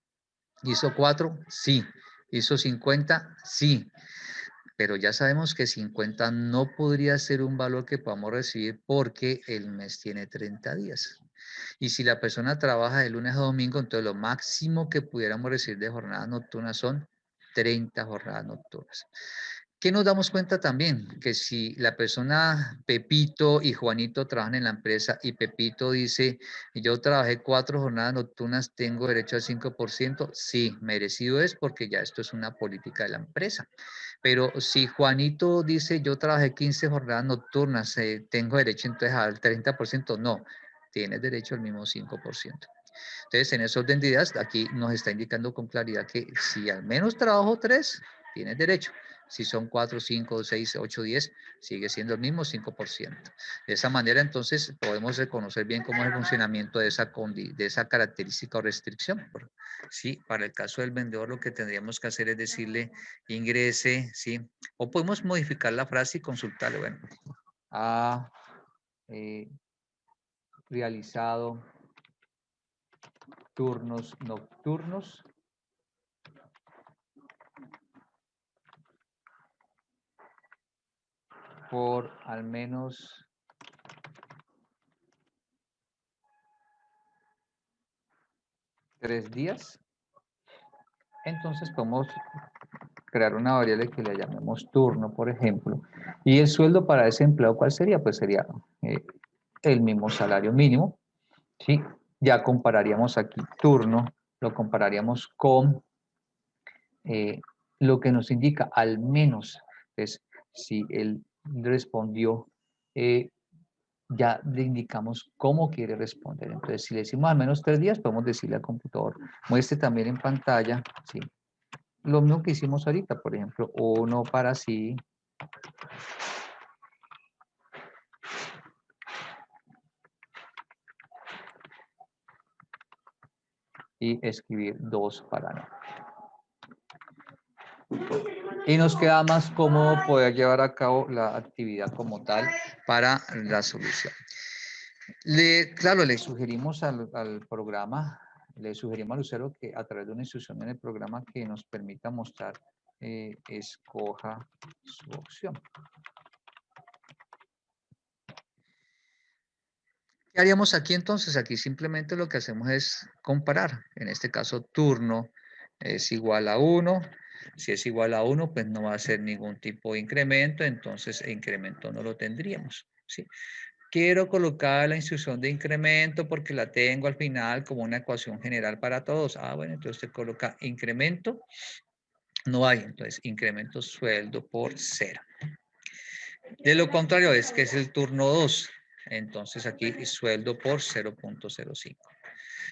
¿Hizo 4? Sí. ¿Hizo 50? Sí. Pero ya sabemos que 50 no podría ser un valor que podamos recibir porque el mes tiene 30 días. Y si la persona trabaja de lunes a domingo, entonces lo máximo que pudiéramos recibir de jornadas nocturnas son 30 jornadas nocturnas. ¿Qué nos damos cuenta también? Que si la persona Pepito y Juanito trabajan en la empresa y Pepito dice, yo trabajé 4 jornadas nocturnas, ¿tengo derecho al 5%? Sí, merecido es porque ya esto es una política de la empresa. Pero si Juanito dice, yo trabajé 15 jornadas nocturnas, ¿tengo derecho entonces al 30%? No, tienes derecho al mismo 5%. Entonces, en ese orden de ideas, aquí nos está indicando con claridad que si al menos trabajo 3, tienes derecho. Si son 4, 5, 6, 8, 10, sigue siendo el mismo 5%. De esa manera, entonces, podemos reconocer bien cómo es el funcionamiento de esa característica o restricción. Sí, para el caso del vendedor, lo que tendríamos que hacer es decirle ingrese, ¿sí? O podemos modificar la frase y consultarle, bueno, ha realizado turnos nocturnos por al menos 3 días. Entonces podemos crear una variable que le llamemos turno, por ejemplo. Y el sueldo para ese empleado, ¿cuál sería? Pues sería el mismo salario mínimo, ¿sí? Ya compararíamos aquí turno, lo compararíamos con lo que nos indica al menos, es si él respondió, ya le indicamos cómo quiere responder. Entonces, si le decimos al menos 3 días, podemos decirle al computador, muestre también en pantalla, ¿sí? Lo mismo que hicimos ahorita, por ejemplo, 1 para sí, y escribir 2 para no. Y nos queda más cómodo poder llevar a cabo la actividad como tal para la solución. Claro, le sugerimos al programa, le sugerimos al usuario que a través de una instrucción en el programa que nos permita mostrar, escoja su opción. ¿Qué haríamos aquí entonces? Aquí simplemente lo que hacemos es comparar. En este caso, turno es igual a 1. Si es igual a 1, pues no va a ser ningún tipo de incremento, entonces el incremento no lo tendríamos, ¿sí? Quiero colocar la instrucción de incremento porque la tengo al final como una ecuación general para todos. Ah, bueno, entonces usted coloca incremento. No hay, entonces incremento sueldo por 0. De lo contrario es que es el turno 2. Entonces aquí sueldo por 0.05.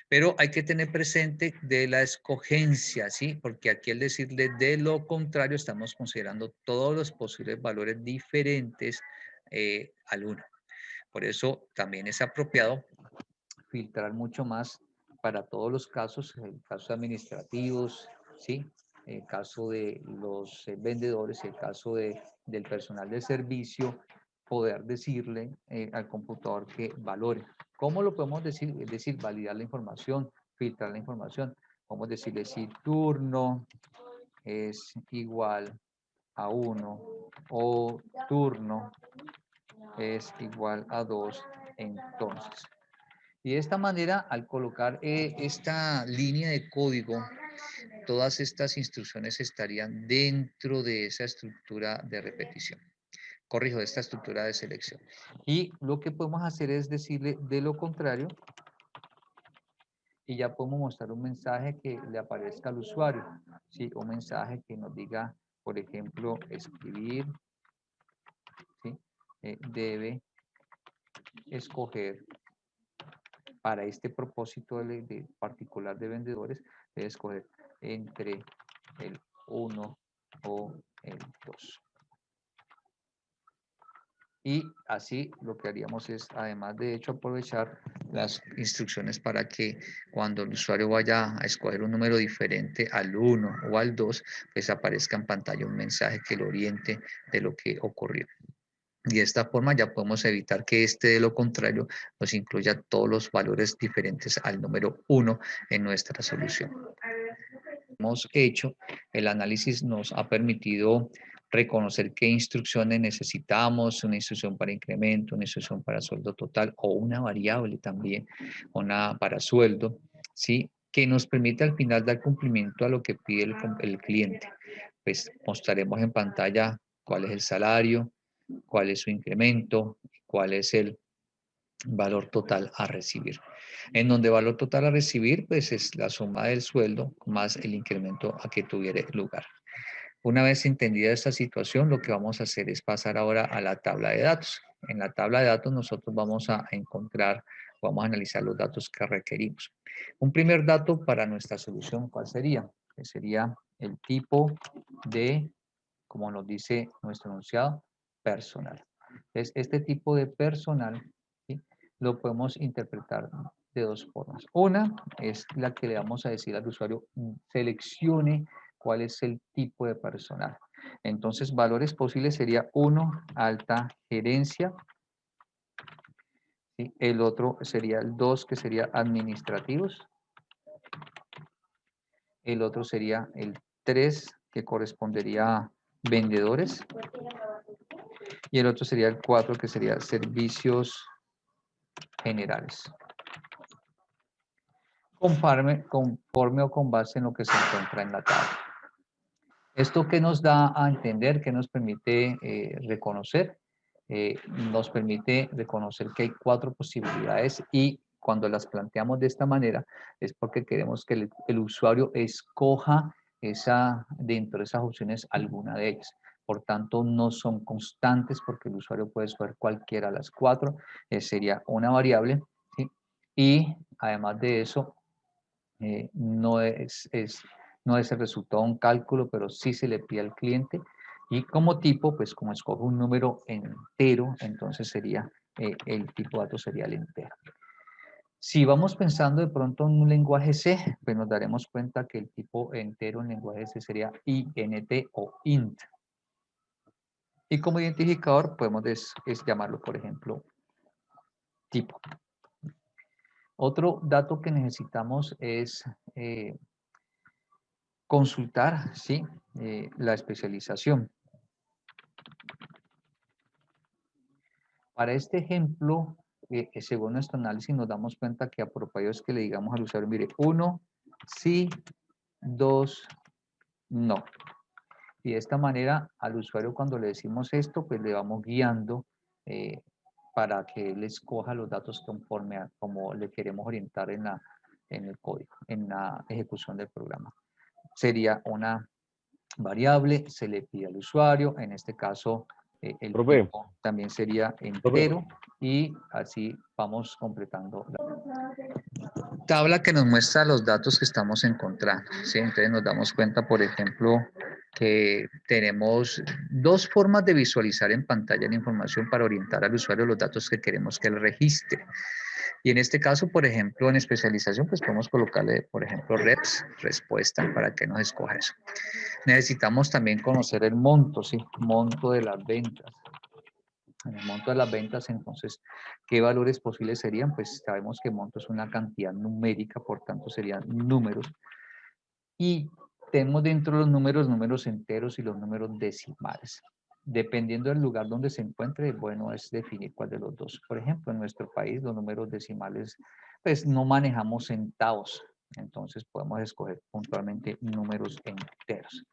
Pero hay que tener presente de la escogencia, ¿sí? Porque aquí al decirle de lo contrario estamos considerando todos los posibles valores diferentes al 1. Por eso también es apropiado filtrar mucho más para todos los casos, el caso administrativos, ¿sí? El caso de los vendedores, el caso del personal de servicio, poder decirle al computador que valore. ¿Cómo lo podemos decir? Es decir, validar la información, filtrar la información. Podemos decirle si turno es igual a 1 o turno es igual a 2, entonces. Y de esta manera, al colocar esta línea de código, todas estas instrucciones estarían dentro de esa estructura de repetición. Corrijo, de esta estructura de selección. Y lo que podemos hacer es decirle de lo contrario, y ya podemos mostrar un mensaje que le aparezca al usuario. ¿Sí? Un mensaje que nos diga, por ejemplo, escribir, ¿sí? Debe escoger para este propósito de particular de vendedores, debe escoger entre el 1 o el 2. Y así lo que haríamos es, además de hecho, aprovechar las instrucciones para que cuando el usuario vaya a escoger un número diferente al 1 o al 2, pues aparezca en pantalla un mensaje que lo oriente de lo que ocurrió. Y de esta forma ya podemos evitar que de lo contrario nos incluya todos los valores diferentes al número 1 en nuestra solución. Hemos hecho, el análisis nos ha permitido reconocer qué instrucciones necesitamos, una instrucción para incremento, una instrucción para sueldo total o una variable también, una para sueldo, ¿sí? Que nos permite al final dar cumplimiento a lo que pide el cliente. Pues mostraremos en pantalla cuál es el salario, cuál es su incremento, cuál es el valor total a recibir. En donde valor total a recibir, pues es la suma del sueldo más el incremento a que tuviera lugar. Una vez entendida esta situación, lo que vamos a hacer es pasar ahora a la tabla de datos. En la tabla de datos nosotros vamos a encontrar, vamos a analizar los datos que requerimos. Un primer dato para nuestra solución, ¿cuál sería? Que sería el tipo de, como nos dice nuestro enunciado, personal. Entonces, este tipo de personal, ¿sí?, lo podemos interpretar de dos formas. Una es la que le vamos a decir al usuario, seleccione cuál es el tipo de personal. Entonces, valores posibles sería 1, alta gerencia. ¿Sí? El otro sería el 2, que sería administrativos. El otro sería el 3, que correspondería a vendedores. Y el otro sería el 4, que sería servicios generales. Conforme o con base en lo que se encuentra en la tabla. ¿Esto qué nos da a entender? ¿Qué nos permite reconocer? Nos permite reconocer que hay 4 posibilidades y cuando las planteamos de esta manera es porque queremos que el usuario escoja dentro de esas opciones alguna de ellas. Por tanto, no son constantes porque el usuario puede escoger cualquiera de las 4. Sería una variable, ¿sí? Y además de eso, no es el resultado de un cálculo, pero sí se le pide al cliente. Y como tipo, pues como escoge un número entero, entonces sería, el tipo de datos sería el entero. Si vamos pensando de pronto en un lenguaje C, pues nos daremos cuenta que el tipo entero en lenguaje C sería int o int. Y como identificador podemos llamarlo, por ejemplo, tipo. Otro dato que necesitamos es consultar, ¿sí?, la especialización. Para este ejemplo, según nuestro análisis, nos damos cuenta que apropiado es que le digamos al usuario, mire, 1, sí, 2, no. Y de esta manera, al usuario cuando le decimos esto, pues le vamos guiando para que él escoja los datos conforme a como le queremos orientar en el código, en la ejecución del programa. Sería una variable, se le pide al usuario, en este caso el Profe, tipo también sería profe, entero y así vamos completando la tabla que nos muestra los datos que estamos encontrando, ¿sí? Entonces nos damos cuenta, por ejemplo, que tenemos dos formas de visualizar en pantalla la información para orientar al usuario los datos que queremos que él registre. Y en este caso, por ejemplo, en especialización, pues podemos colocarle, por ejemplo, respuesta, para que nos escoja eso. Necesitamos también conocer el monto, ¿sí? Monto de las ventas. En el monto de las ventas, entonces, ¿qué valores posibles serían? Pues sabemos que monto es una cantidad numérica, por tanto serían números. Y tenemos dentro de los números enteros y los números decimales. Dependiendo del lugar donde se encuentre, bueno, es definir cuál de los dos. Por ejemplo, en nuestro país los números decimales, pues no manejamos centavos, entonces podemos escoger puntualmente números enteros.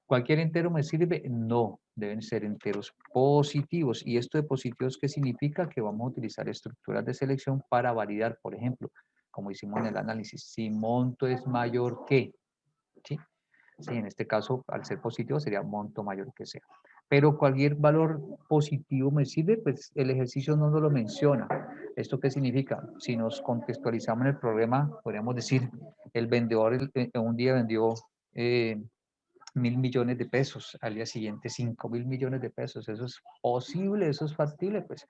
¿Cualquier entero me sirve? No, deben ser enteros positivos. ¿Y esto de positivos qué significa? Que vamos a utilizar estructuras de selección para validar, por ejemplo, como hicimos en el análisis, si monto es mayor que, ¿sí? Sí, en este caso, al ser positivo, sería monto mayor que sea. Pero cualquier valor positivo me sirve, pues el ejercicio no nos lo menciona. ¿Esto qué significa? Si nos contextualizamos en el problema, podríamos decir, el vendedor un día vendió 1.000 millones de pesos, al día siguiente 5.000 millones de pesos. ¿Eso es posible? ¿Eso es factible? Pues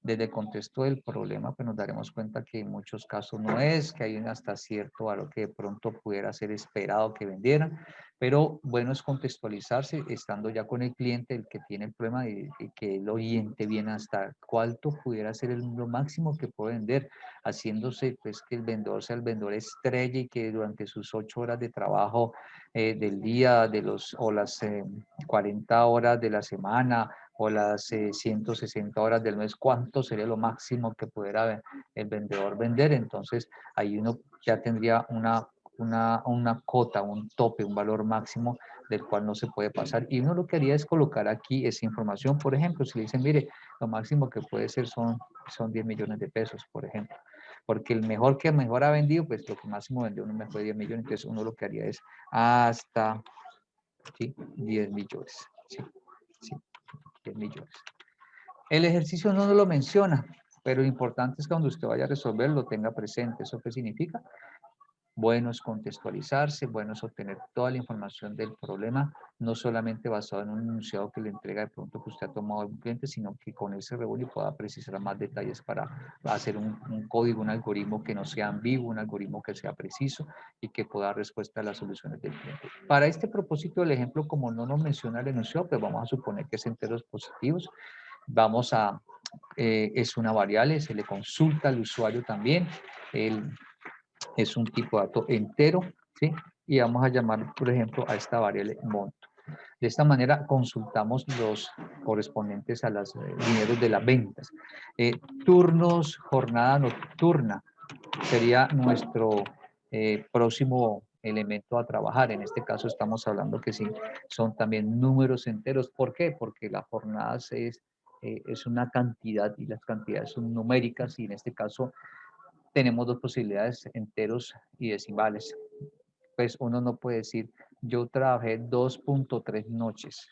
desde el contexto del problema, pues nos daremos cuenta que en muchos casos no es, que hay un hasta cierto valor que de pronto pudiera ser esperado que vendieran, pero bueno es contextualizarse estando ya con el cliente, el que tiene el problema, y que el oriente bien hasta cuánto pudiera ser lo máximo que puede vender, haciéndose pues que el vendedor sea el vendedor estrella y que durante sus 8 horas de trabajo del día, o las 40 horas de la semana, o las 160 horas del mes, cuánto sería lo máximo que pudiera el vendedor vender. Entonces ahí uno ya tendría una cota, un tope, un valor máximo del cual no se puede pasar. Y uno lo que haría es colocar aquí esa información. Por ejemplo, si le dicen, mire, lo máximo que puede ser son 10 millones de pesos, por ejemplo. Porque el mejor que mejor ha vendido, pues lo que máximo vendió uno mejor de 10 millones. Entonces uno lo que haría es hasta, ¿sí?, 10 millones. ¿Sí? ¿Sí? 10 millones. El ejercicio no lo menciona, pero lo importante es que cuando usted vaya a resolver lo tenga presente. ¿Eso qué significa? Bueno es contextualizarse, bueno es obtener toda la información del problema, no solamente basado en un enunciado que le entrega de pronto que usted ha tomado a un cliente, sino que con ese reúne pueda precisar más detalles para hacer un código, un algoritmo que no sea ambiguo, un algoritmo que sea preciso y que pueda dar respuesta a las soluciones del cliente. Para este propósito del ejemplo, como no nos menciona el enunciado, pues vamos a suponer que es enteros positivos. Vamos a, es una variable, se le consulta al usuario también. Es un tipo de dato entero, ¿sí? Y vamos a llamar, por ejemplo, a esta variable monto. De esta manera consultamos los correspondientes a los dineros de las ventas. Turnos, jornada nocturna, sería nuestro próximo elemento a trabajar. En este caso estamos hablando que sí, son también números enteros. ¿Por qué? Porque la jornada es una cantidad y las cantidades son numéricas y en este caso tenemos dos posibilidades, enteros y decimales. Pues uno no puede decir, yo trabajé 2.3 noches.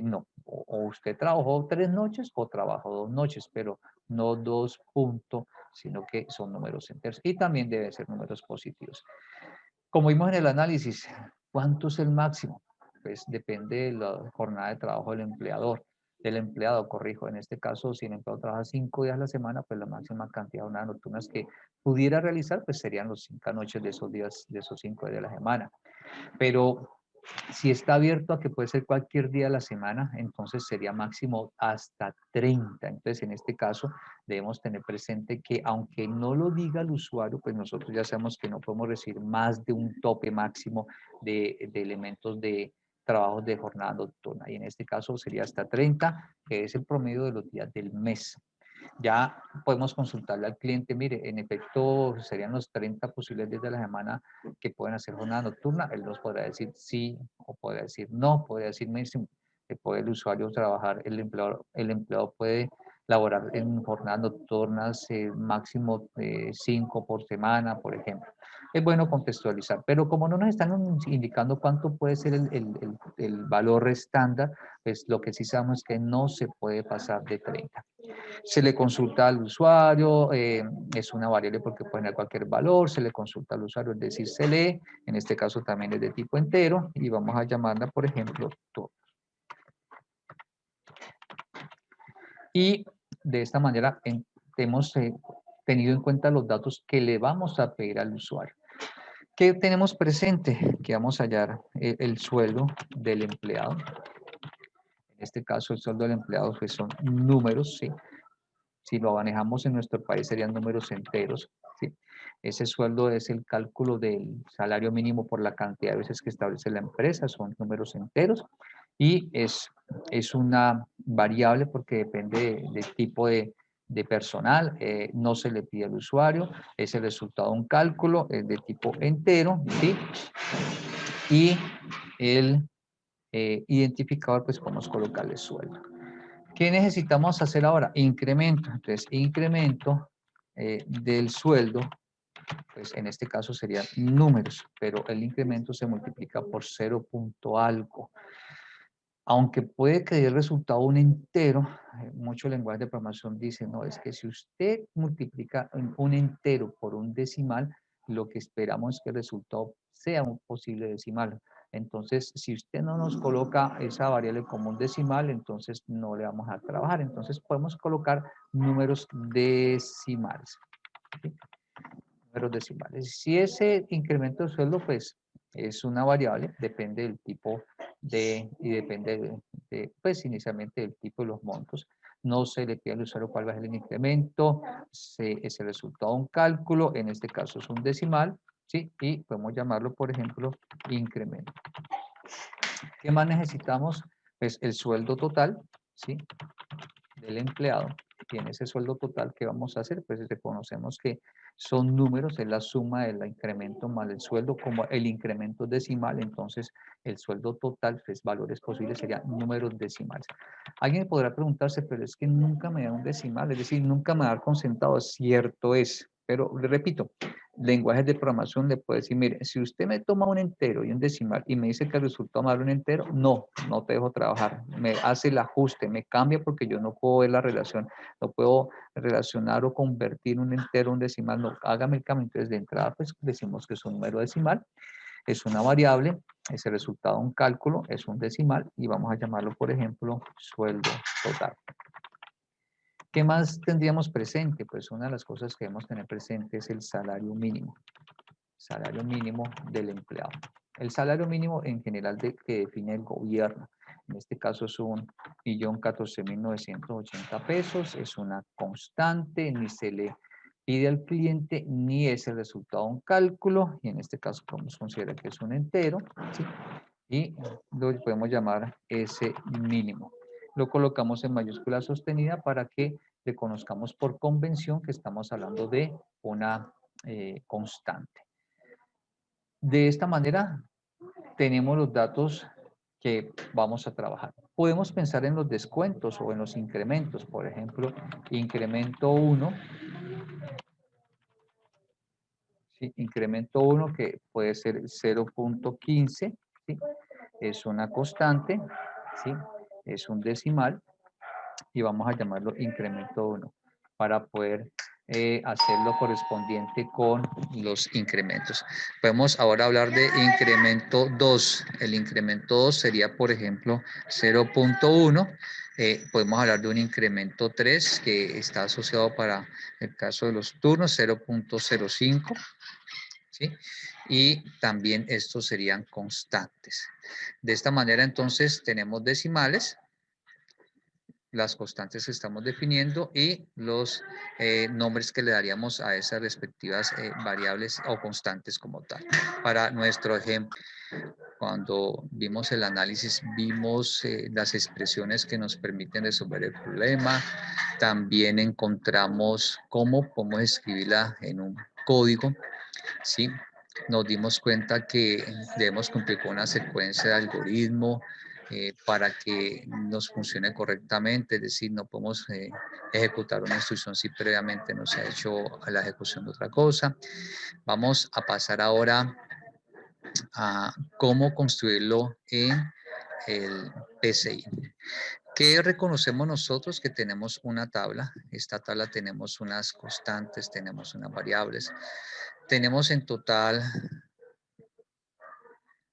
No, o usted trabajó 3 noches o trabajó 2 noches, pero no 2 puntos, sino que son números enteros. Y también deben ser números positivos. Como vimos en el análisis, ¿cuánto es el máximo? Pues depende de la jornada de trabajo del empleado, corrijo. En este caso, si el empleado trabaja 5 días a la semana, pues la máxima cantidad de jornadas nocturnas que pudiera realizar, pues serían los 5 noches de esos días, de esos 5 días de la semana. Pero si está abierto a que puede ser cualquier día de la semana, entonces sería máximo hasta 30. Entonces, en este caso, debemos tener presente que aunque no lo diga el usuario, pues nosotros ya sabemos que no podemos recibir más de un tope máximo de elementos de trabajos de jornada nocturna. Y en este caso sería hasta 30, que es el promedio de los días del mes. Ya podemos consultarle al cliente, mire, en efecto serían los 30 posibles días de la semana que pueden hacer jornada nocturna. Él nos podrá decir sí o podrá decir no, podrá decir máximo. Puede el usuario trabajar, el empleado puede laborar en jornadas nocturnas máximo 5 por semana, por ejemplo. Es bueno contextualizar, pero como no nos están indicando cuánto puede ser el valor estándar, pues lo que sí sabemos es que no se puede pasar de 30. Se le consulta al usuario, es una variable porque puede tener cualquier valor, se le consulta al usuario, es decir, se lee, en este caso también es de tipo entero, y vamos a llamarla, por ejemplo, todo. Y de esta manera hemos tenido en cuenta los datos que le vamos a pedir al usuario. ¿Qué tenemos presente? Que vamos a hallar el sueldo del empleado. En este caso, el sueldo del empleado pues, son números, ¿sí? Si lo manejamos en nuestro país serían números enteros, ¿sí? Ese sueldo es el cálculo del salario mínimo por la cantidad de veces que establece la empresa, son números enteros y es una variable porque depende del tipo de personal, no se le pide al usuario, es el resultado de un cálculo, es de tipo entero, ¿sí? Y el identificador, pues podemos colocarle sueldo. ¿Qué necesitamos hacer ahora? Incremento. Entonces, incremento del sueldo, pues en este caso serían números, pero el incremento se multiplica por 0 punto algo. Aunque puede que dé el resultado un entero, muchos lenguajes de programación dicen, no, es que si usted multiplica un entero por un decimal, lo que esperamos es que el resultado sea un posible decimal. Entonces, si usted no nos coloca esa variable como un decimal, entonces no le vamos a trabajar. Entonces, podemos colocar números decimales. ¿Sí? Números decimales. Si ese incremento de sueldo, pues, es una variable, depende del tipo y depende pues, inicialmente del tipo de los montos. No se le pide al usuario cuál va a ser el incremento, es el resultado de un cálculo, en este caso es un decimal, ¿sí? Y podemos llamarlo, por ejemplo, incremento. ¿Qué más necesitamos? Pues el sueldo total, ¿sí? Del empleado. Y en ese sueldo total, ¿qué vamos a hacer? Pues reconocemos que son números, es la suma del incremento más el sueldo, como el incremento decimal, entonces el sueldo total, pues valores posibles serían números decimales. Alguien podrá preguntarse, pero es que nunca me da un decimal, es decir, nunca me da concentrado, cierto es, pero le repito, lenguajes de programación le puede decir, mire, si usted me toma un entero y un decimal y me dice que el resultado me da un entero, no te dejo trabajar, me hace el ajuste, me cambia porque yo no puedo ver la relación, no puedo relacionar o convertir un entero a un decimal, no, hágame el cambio. Entonces de entrada pues decimos que es un número decimal, es una variable, es el resultado de un cálculo, es un decimal y vamos a llamarlo por ejemplo sueldo total. ¿Qué más tendríamos presente? Pues una de las cosas que debemos tener presente es el salario mínimo del empleado. El salario mínimo en general que define el gobierno. En este caso es 1.014.980 pesos, es una constante, ni se le pide al cliente, ni es el resultado de un cálculo, y en este caso podemos considerar que es un entero, ¿sí? Y lo podemos llamar ese mínimo. Lo colocamos en mayúscula sostenida para que reconozcamos por convención que estamos hablando de una constante. De esta manera tenemos los datos que vamos a trabajar. Podemos pensar en los descuentos o en los incrementos. Por ejemplo, incremento 1, ¿sí? Incremento 1 que puede ser 0.15, ¿sí? Es una constante, ¿sí? Es un decimal y vamos a llamarlo incremento 1 para poder hacerlo correspondiente con los incrementos. Podemos ahora hablar de incremento 2. El incremento 2 sería, por ejemplo, 0.1. Podemos hablar de un incremento 3 que está asociado para el caso de los turnos, 0.05. ¿Sí? Y también estos serían constantes. De esta manera, entonces, tenemos decimales, las constantes que estamos definiendo y los nombres que le daríamos a esas respectivas variables o constantes como tal. Para nuestro ejemplo, cuando vimos el análisis, vimos las expresiones que nos permiten resolver el problema. También encontramos cómo podemos escribirla en un código, ¿sí? Nos dimos cuenta que debemos cumplir con una secuencia de algoritmo para que nos funcione correctamente, es decir, no podemos ejecutar una instrucción si previamente no se ha hecho la ejecución de otra cosa. Vamos a pasar ahora a cómo construirlo en el PCI. ¿Qué reconocemos nosotros? Que tenemos una tabla. Esta tabla tenemos unas constantes, tenemos unas variables. Tenemos en total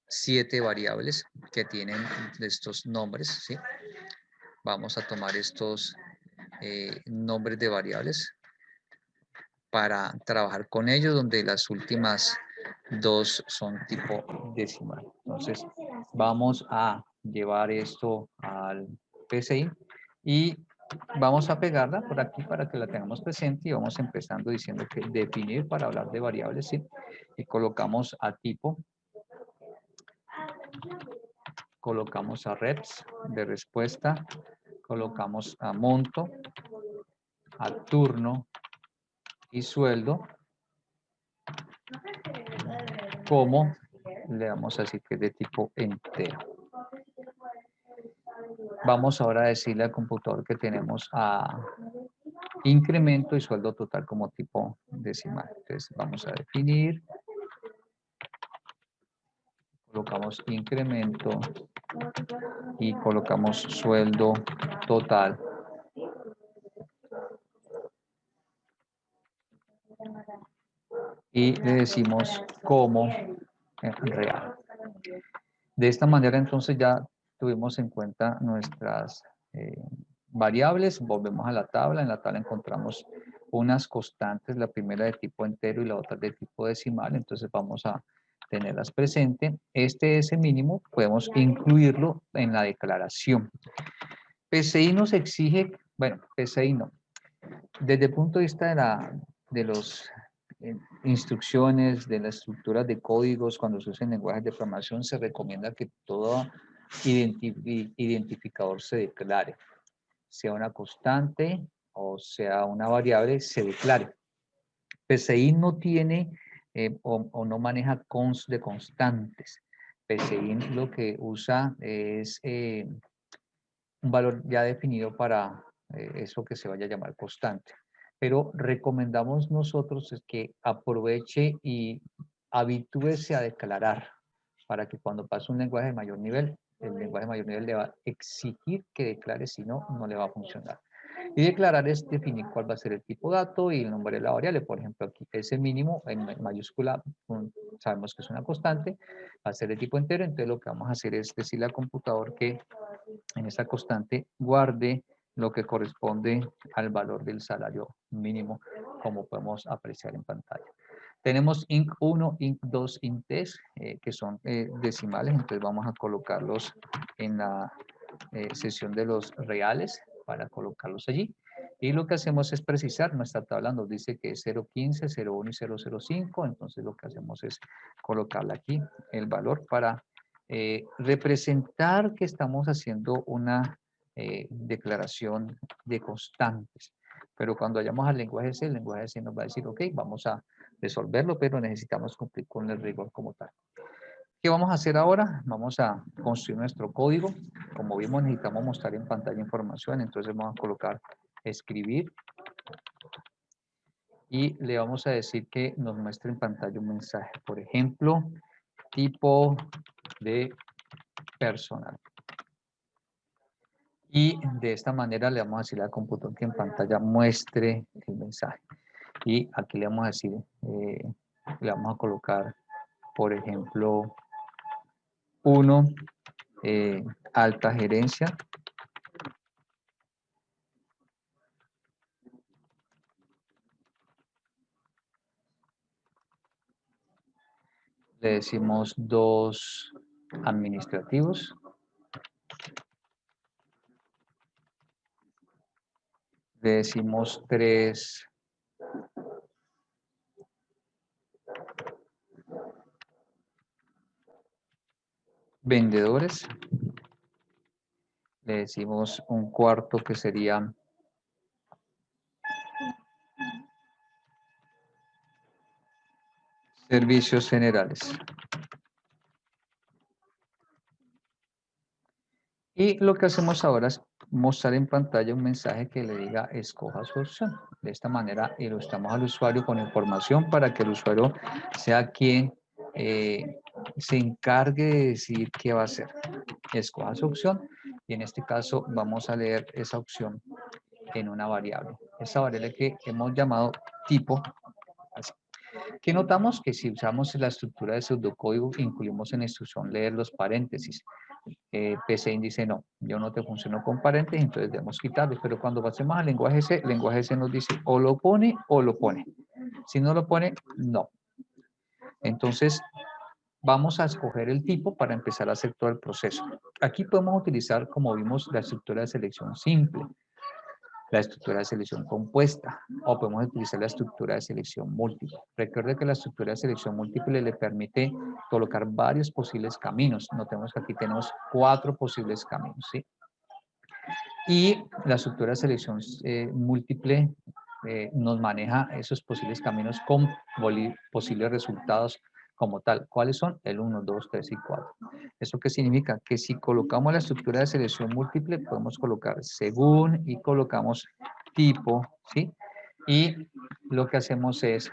7 variables que tienen estos nombres, ¿sí? Vamos a tomar estos nombres de variables para trabajar con ellos, donde las últimas 2 son tipo decimal. Entonces, vamos a llevar esto al PCI y vamos a pegarla por aquí para que la tengamos presente y vamos empezando diciendo que definir para hablar de variables, ¿sí? Y colocamos a tipo, colocamos a reps de respuesta, colocamos a monto, a turno y sueldo, como le vamos a decir que es de tipo entero. Vamos ahora a decirle al computador que tenemos a incremento y sueldo total como tipo decimal. Entonces vamos a definir, colocamos incremento y colocamos sueldo total. Y le decimos como real. De esta manera, entonces, ya tuvimos en cuenta nuestras variables. Volvemos a la tabla. En la tabla encontramos unas constantes, la primera de tipo entero y la otra de tipo decimal. Entonces, vamos a tenerlas presente. Este S mínimo podemos incluirlo en la declaración. PCI nos exige, bueno, PCI no. Desde el punto de vista de los instrucciones, de las estructuras de códigos, cuando se usan lenguajes de programación, se recomienda que todo identificador se declare, sea una constante o sea una variable, se declare. PCI no tiene o no maneja const de constantes. PCI lo que usa es un valor ya definido para eso que se vaya a llamar constante. Pero recomendamos nosotros es que aproveche y habitúese a declarar para que cuando pase un lenguaje de mayor nivel, el lenguaje de mayor nivel le va a exigir que declare, si no, no le va a funcionar. Y declarar es definir cuál va a ser el tipo de dato y el nombre de la variable. Por ejemplo, aquí ese mínimo en mayúscula, sabemos que es una constante, va a ser de tipo entero, entonces lo que vamos a hacer es decirle al computador que en esa constante guarde lo que corresponde al valor del salario mínimo, como podemos apreciar en pantalla. Tenemos INC1, INC2, INT3, que son decimales, entonces vamos a colocarlos en la sesión de los reales para colocarlos allí. Y lo que hacemos es precisar, nuestra tabla nos dice que es 0.15, 0.1 y 0.05, entonces lo que hacemos es colocarle aquí el valor para representar que estamos haciendo una declaración de constantes. Pero cuando vayamos al lenguaje C, el lenguaje C nos va a decir, ok, vamos a resolverlo, pero necesitamos cumplir con el rigor como tal. ¿Qué vamos a hacer ahora? Vamos a construir nuestro código. Como vimos, necesitamos mostrar en pantalla información, entonces vamos a colocar escribir y le vamos a decir que nos muestre en pantalla un mensaje. Por ejemplo, tipo de personal. Y de esta manera le vamos a decir al computador que en pantalla muestre el mensaje. Y aquí le vamos a decir, le vamos a colocar, por ejemplo, 1, alta gerencia. Le decimos 2 administrativos. Le decimos 3 vendedores. Le decimos un cuarto que sería servicios generales. Y lo que hacemos ahora es mostrar en pantalla un mensaje que le diga escoja su opción. De esta manera ilustramos al usuario con información para que el usuario sea quien se encargue de decidir qué va a hacer. Escoja su opción y en este caso vamos a leer esa opción en una variable. Esa variable que hemos llamado tipo. Así. Que notamos que si usamos la estructura de pseudocódigo, incluimos en la instrucción leer los paréntesis. PCI dice no, yo no te funciono con paréntesis, entonces debemos quitarlo. Pero cuando pasemos al lenguaje C, el lenguaje C nos dice o lo pone o lo pone. Si no lo pone, no. Entonces, vamos a escoger el tipo para empezar a hacer todo el proceso. Aquí podemos utilizar, como vimos, la estructura de selección simple, la estructura de selección compuesta, o podemos utilizar la estructura de selección múltiple. Recuerde que la estructura de selección múltiple le permite colocar varios posibles caminos. Notemos que aquí tenemos 4 posibles caminos, ¿sí? Y la estructura de selección múltiple nos maneja esos posibles caminos con posibles resultados como tal. ¿Cuáles son? El 1, 2, 3 y 4. ¿Eso qué significa? Que si colocamos la estructura de selección múltiple, podemos colocar según y colocamos tipo, ¿sí? Y lo que hacemos es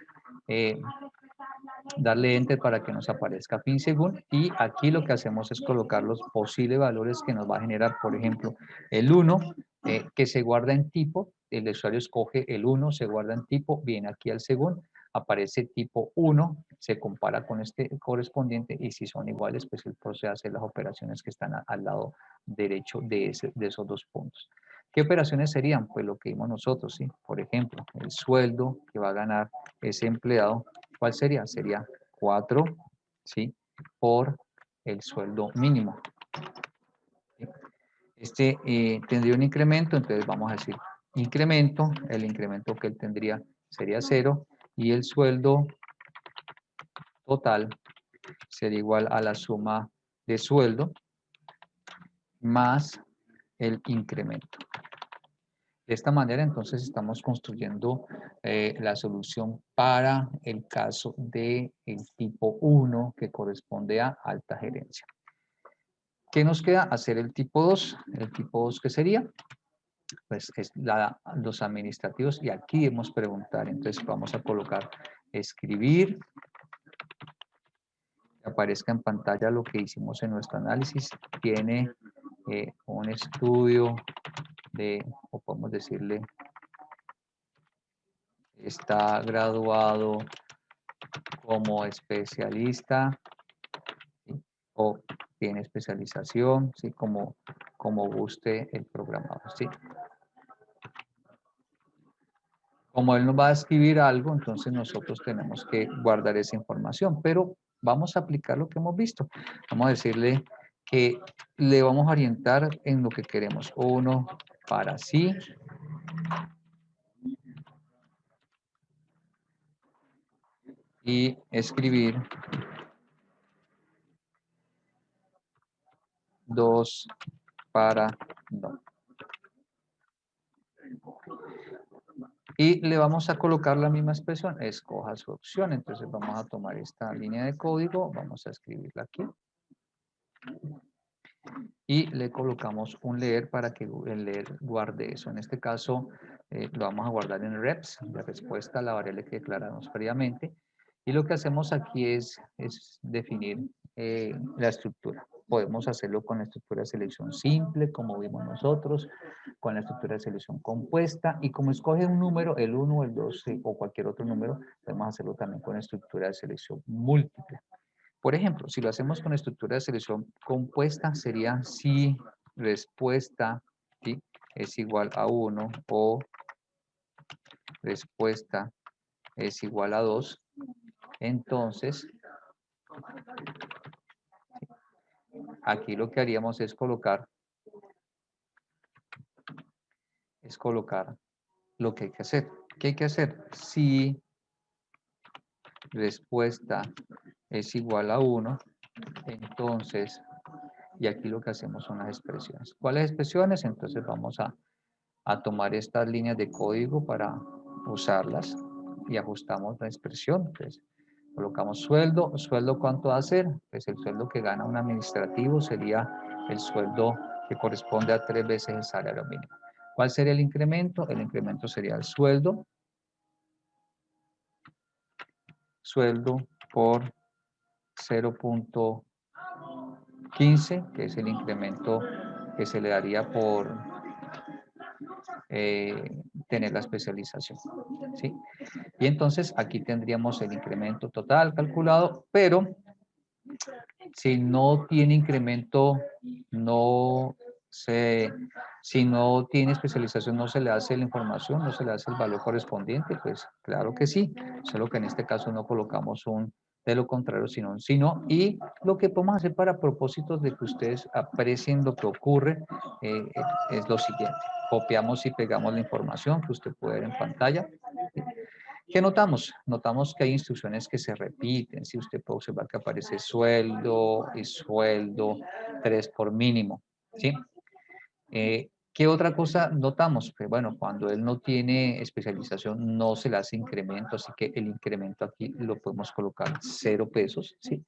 darle enter para que nos aparezca fin según, y aquí lo que hacemos es colocar los posibles valores que nos va a generar, por ejemplo, el 1, que se guarda en tipo, el usuario escoge el 1, se guarda en tipo, viene aquí al según, aparece tipo 1, se compara con este correspondiente y si son iguales, pues él procede a hacer las operaciones que están al lado derecho de esos dos puntos. ¿Qué operaciones serían? Pues lo que vimos nosotros, ¿sí? Por ejemplo, el sueldo que va a ganar ese empleado, ¿cuál sería? Sería 4, ¿sí? Por el sueldo mínimo. ¿Sí? Este tendría un incremento, entonces vamos a decir incremento, el incremento que él tendría sería 0 y el sueldo total sería igual a la suma de sueldo más el incremento. De esta manera, entonces, estamos construyendo la solución para el caso del tipo 1 que corresponde a alta gerencia. ¿Qué nos queda? Hacer el tipo 2. El tipo 2, ¿qué sería? Pues es los administrativos y aquí debemos preguntar. Entonces, vamos a colocar escribir. Que aparezca en pantalla lo que hicimos en nuestro análisis. Tiene un estudio de, o podemos decirle, está graduado como especialista, ¿sí? O tiene especialización, ¿sí? Como guste el programador, ¿sí? Como él nos va a escribir algo, entonces nosotros tenemos que guardar esa información, pero vamos a aplicar lo que hemos visto. Vamos a decirle que le vamos a orientar en lo que queremos. 1 para sí. Y escribir 2 para no. Y le vamos a colocar la misma expresión, escoja su opción. Entonces vamos a tomar esta línea de código, vamos a escribirla aquí. Y le colocamos un leer para que el leer guarde eso. En este caso lo vamos a guardar en reps, de respuesta a la variable que declaramos previamente. Y lo que hacemos aquí es definir la estructura. Podemos hacerlo con la estructura de selección simple, como vimos nosotros, con la estructura de selección compuesta, y como escoge un número, el 1, el 2 o cualquier otro número, podemos hacerlo también con la estructura de selección múltiple. Por ejemplo, si lo hacemos con estructura de selección compuesta, sería si respuesta, ¿sí?, es igual a 1 o respuesta es igual a 2, entonces aquí lo que haríamos es colocar lo que hay que hacer. ¿Qué hay que hacer? Si respuesta es igual a 1, entonces, y aquí lo que hacemos son las expresiones. ¿Cuáles expresiones? Entonces vamos a tomar estas líneas de código para usarlas y ajustamos la expresión. Entonces, colocamos sueldo. ¿Sueldo cuánto va a ser? Pues el sueldo que gana un administrativo sería el sueldo que corresponde a 3 veces el salario mínimo. ¿Cuál sería el incremento? El incremento sería el sueldo por 0.15, que es el incremento que se le daría por tener la especialización, ¿sí? Y entonces aquí tendríamos el incremento total calculado, pero si no tiene incremento, si no tiene especialización, no se le hace la información, no se le hace el valor correspondiente, pues claro que sí, solo que en este caso no colocamos un de lo contrario, sino un sino. Y lo que podemos hacer para propósitos de que ustedes aprecien lo que ocurre es lo siguiente. Copiamos y pegamos la información que usted puede ver en pantalla. ¿Qué notamos? Notamos que hay instrucciones que se repiten. Si usted puede observar que aparece sueldo y sueldo, 3 por mínimo, ¿sí? ¿Qué otra cosa notamos? Que bueno, cuando él no tiene especialización no se le hace incremento, así que el incremento aquí lo podemos colocar 0 pesos, ¿sí?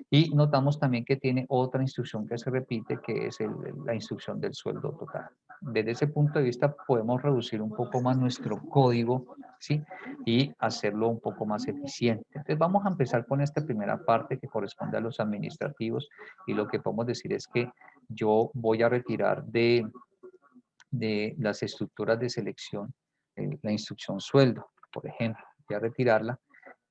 Y notamos también que tiene otra instrucción que se repite, que es la instrucción del sueldo total. Desde ese punto de vista podemos reducir un poco más nuestro código, ¿sí? Y hacerlo un poco más eficiente. Entonces vamos a empezar con esta primera parte que corresponde a los administrativos y lo que podemos decir es que yo voy a retirar de las estructuras de selección la instrucción sueldo, por ejemplo. Voy a retirarla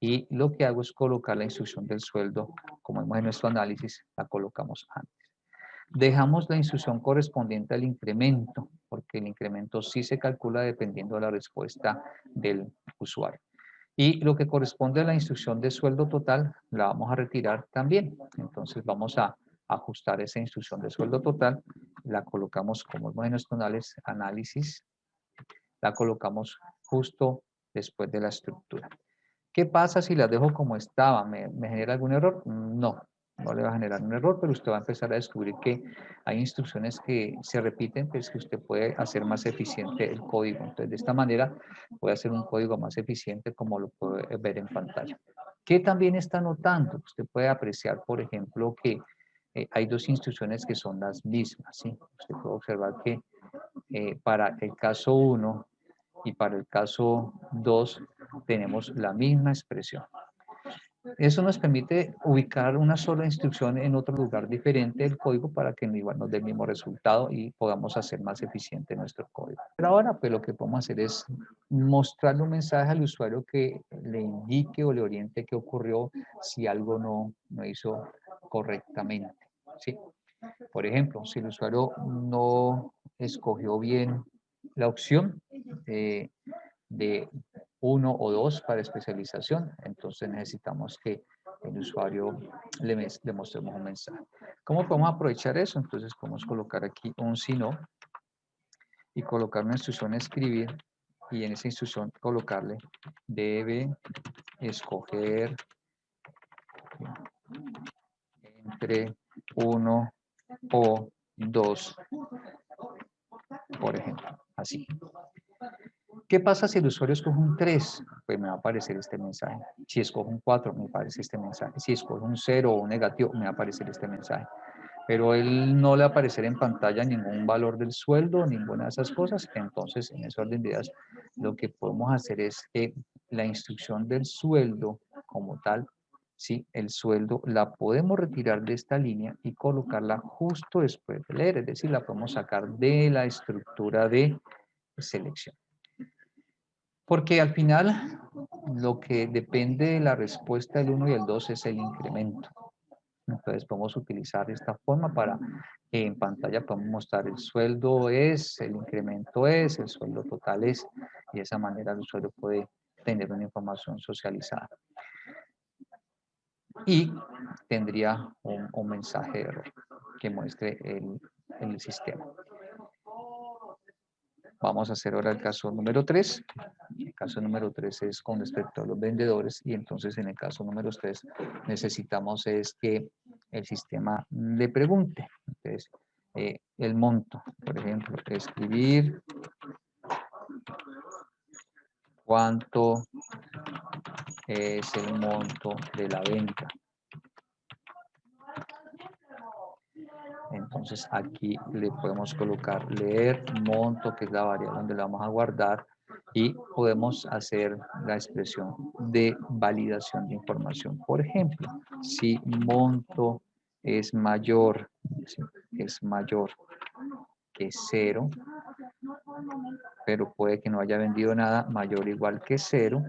y lo que hago es colocar la instrucción del sueldo, como vemos en nuestro análisis, la colocamos antes. Dejamos la instrucción correspondiente al incremento, porque el incremento sí se calcula dependiendo de la respuesta del usuario. Y lo que corresponde a la instrucción de sueldo total, la vamos a retirar también. Entonces vamos a ajustar esa instrucción de sueldo total, la colocamos como vemos en nuestro análisis, la colocamos justo después de la estructura. ¿Qué pasa si la dejo como estaba? ¿Me genera algún error? No, no le va a generar un error, pero usted va a empezar a descubrir que hay instrucciones que se repiten, pues que usted puede hacer más eficiente el código. Entonces, de esta manera puede hacer un código más eficiente como lo puede ver en pantalla. ¿Qué también está notando? Usted puede apreciar, por ejemplo, que hay dos instrucciones que son las mismas, ¿sí? Usted puede observar que para el caso 1 y para el caso 2 tenemos la misma expresión. Eso nos permite ubicar una sola instrucción en otro lugar diferente del código para que igual nos dé el mismo resultado y podamos hacer más eficiente nuestro código. Pero ahora pues lo que podemos hacer es mostrarle un mensaje al usuario que le indique o le oriente qué ocurrió si algo no hizo correctamente. ¿Sí? Por ejemplo, si el usuario no escogió bien la opción de 1 o 2 para especialización, entonces necesitamos que el usuario le mostremos un mensaje. ¿Cómo podemos aprovechar eso? Entonces podemos colocar aquí un si no y colocar una instrucción escribir y en esa instrucción colocarle debe escoger entre 1 o 2, por ejemplo, así. ¿Qué pasa si el usuario escoge un 3? Pues me va a aparecer este mensaje. Si escoge un 4, me aparece este mensaje. Si escoge un 0 o un negativo, me va a aparecer este mensaje. Pero él no le va a aparecer en pantalla ningún valor del sueldo, ninguna de esas cosas. Entonces, en ese orden de ideas, lo que podemos hacer es que la instrucción del sueldo como tal, ¿sí? El sueldo la podemos retirar de esta línea y colocarla justo después de leer. Es decir, la podemos sacar de la estructura de selección. Porque al final lo que depende de la respuesta del 1 y el 2 es el incremento. Entonces podemos utilizar esta forma para que en pantalla podemos mostrar el sueldo es, el incremento es, el sueldo total es, y de esa manera el usuario puede tener una información socializada. Y tendría un mensaje de error que muestre el sistema. Vamos a hacer ahora el caso número 3. El caso número 3 es con respecto a los vendedores y entonces en el caso número 3 necesitamos es que el sistema le pregunte. Entonces, el monto, por ejemplo, escribir cuánto es el monto de la venta. Entonces aquí le podemos colocar leer monto, que es la variable donde la vamos a guardar, y podemos hacer la expresión de validación de información. Por ejemplo, si monto es mayor que 0, pero puede que no haya vendido nada, mayor o igual que 0,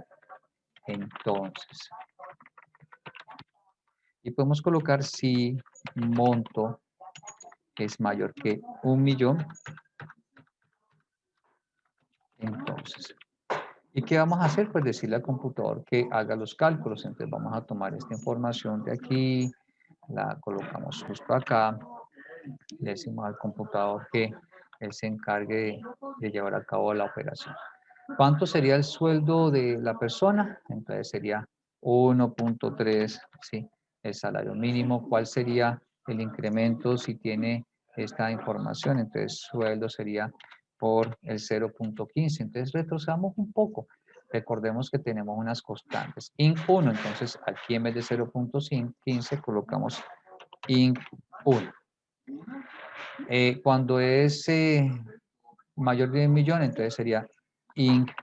entonces. Y podemos colocar si monto es mayor que 1.000.000, entonces. ¿Y qué vamos a hacer? Pues decirle al computador que haga los cálculos. Entonces vamos a tomar esta información de aquí, la colocamos justo acá, le decimos al computador que él se encargue de llevar a cabo la operación. ¿Cuánto sería el sueldo de la persona? Entonces sería 1.3, ¿sí? El salario mínimo. ¿Cuál sería el incremento si tiene esta información? Entonces sueldo sería por el 0.15. Entonces retrocedamos un poco. Recordemos que tenemos unas constantes. INC1, entonces aquí en vez de 0.15 colocamos INC1. Cuando es mayor de 1 millón, entonces sería INC2.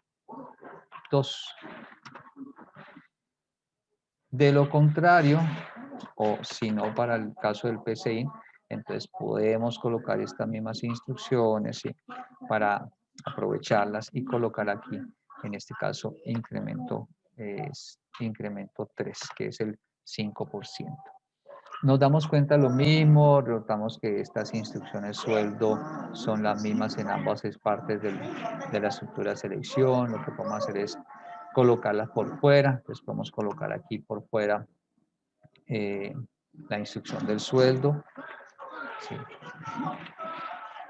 De lo contrario, o si no para el caso del PCI, entonces podemos colocar estas mismas instrucciones, ¿sí? Para aprovecharlas y colocar aquí, en este caso, incremento es incremento 3, que es el 5%. Nos damos cuenta lo mismo, notamos que estas instrucciones sueldo son las mismas en ambas partes de la estructura de selección. Lo que podemos hacer es colocarlas por fuera. Entonces podemos colocar aquí por fuera la instrucción del sueldo. Sí.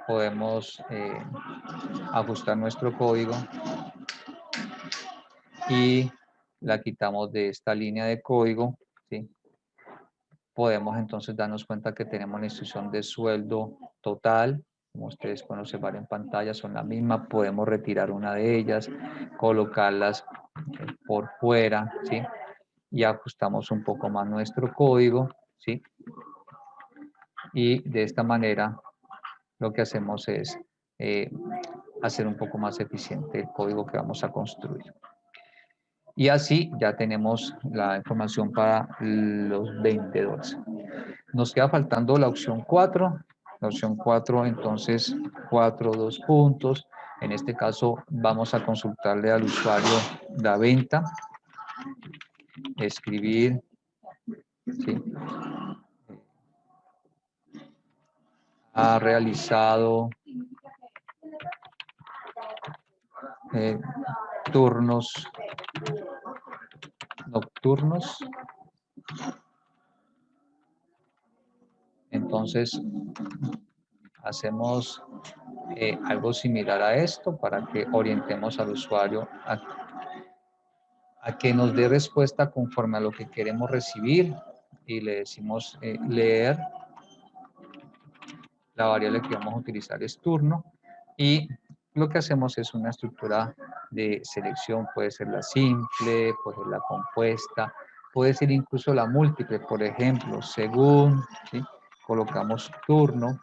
Podemos ajustar nuestro código y la quitamos de esta línea de código, ¿sí? Podemos entonces darnos cuenta que tenemos la instrucción de sueldo total, como ustedes pueden observar en pantalla, son las mismas. Podemos retirar una de ellas, colocarlas por fuera, ¿sí? Y ajustamos un poco más nuestro código, ¿sí? Y de esta manera lo que hacemos es hacer un poco más eficiente el código que vamos a construir. Y así ya tenemos la información para los vendedores. Nos queda faltando la opción 4. La opción 4, entonces, 4, 2 puntos. En este caso, vamos a consultarle al usuario la venta. Escribir. ¿Sí? Ha realizado turnos nocturnos. Entonces, hacemos algo similar a esto para que orientemos al usuario a que nos dé respuesta conforme a lo que queremos recibir, y le decimos leer. La variable que vamos a utilizar es turno, y lo que hacemos es una estructura de selección. Puede ser la simple, puede ser la compuesta, puede ser incluso la múltiple. Por ejemplo, según, ¿sí? Colocamos turno.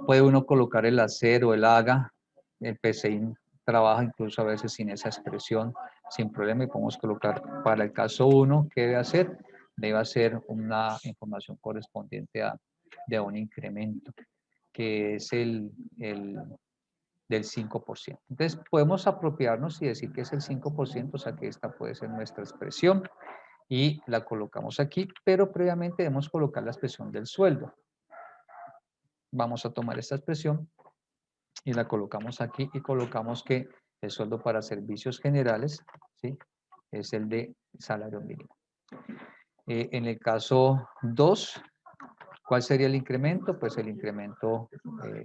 Puede uno colocar el hacer o el haga. El PCI trabaja incluso a veces sin esa expresión, sin problema, y podemos colocar para el caso 1, ¿qué debe hacer? Debe hacer una información correspondiente de un incremento, que es el del 5%. Entonces, podemos apropiarnos y decir que es el 5%, o sea que esta puede ser nuestra expresión, y la colocamos aquí, pero previamente debemos colocar la expresión del sueldo. Vamos a tomar esta expresión y la colocamos aquí, y colocamos que el sueldo para servicios generales, ¿sí? Es el de salario mínimo. En el caso 2, ¿cuál sería el incremento? Pues el incremento,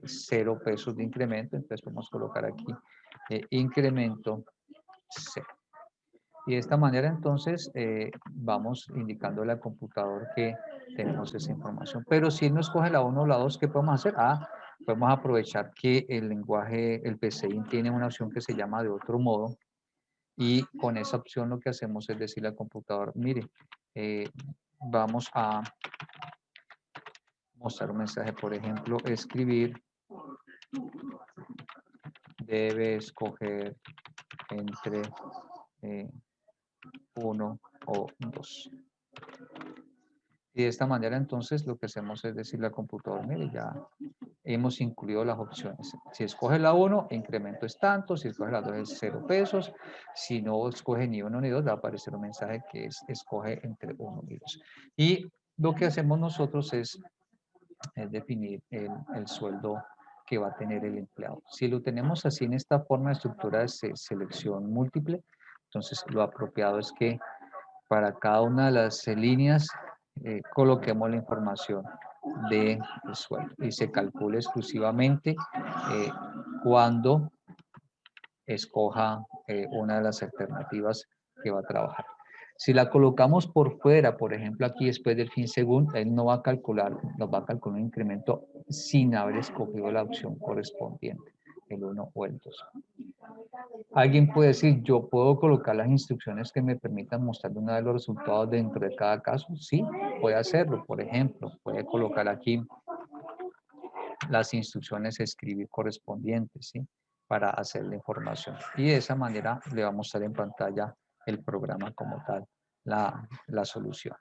0 pesos de incremento. Entonces podemos colocar aquí incremento 0. Y de esta manera entonces vamos indicándole al computador que tenemos esa información. Pero si él no escoge la 1 o la 2, ¿qué podemos hacer? Podemos aprovechar que el lenguaje, el PCI tiene una opción que se llama de otro modo, y con esa opción lo que hacemos es decirle al computador, mire, vamos a mostrar un mensaje, por ejemplo, escribir, debe escoger entre 1 o 2. Y de esta manera entonces lo que hacemos es decirle al computador, mire, ya hemos incluido las opciones. Si escoge la 1, incremento es tanto. Si escoge la 2, es 0 pesos. Si no escoge ni 1 ni 2, va a aparecer un mensaje que es escoge entre 1 y 2. Y lo que hacemos nosotros es definir el sueldo que va a tener el empleado. Si lo tenemos así en esta forma de estructura de selección múltiple, entonces lo apropiado es que para cada una de las líneas coloquemos la información del sueldo y se calcule exclusivamente cuando escoja una de las alternativas que va a trabajar. Si la colocamos por fuera, por ejemplo, aquí después del fin según, él no va a calcular, nos va a calcular un incremento sin haber escogido la opción correspondiente, el 1 o el 2. Alguien puede decir, yo puedo colocar las instrucciones que me permitan mostrar de una vez los resultados dentro de cada caso. Sí, puede hacerlo. Por ejemplo, puede colocar aquí las instrucciones escribir correspondientes, ¿sí? Para hacer la información. Y de esa manera le va a mostrar en pantalla el programa como tal, la solución.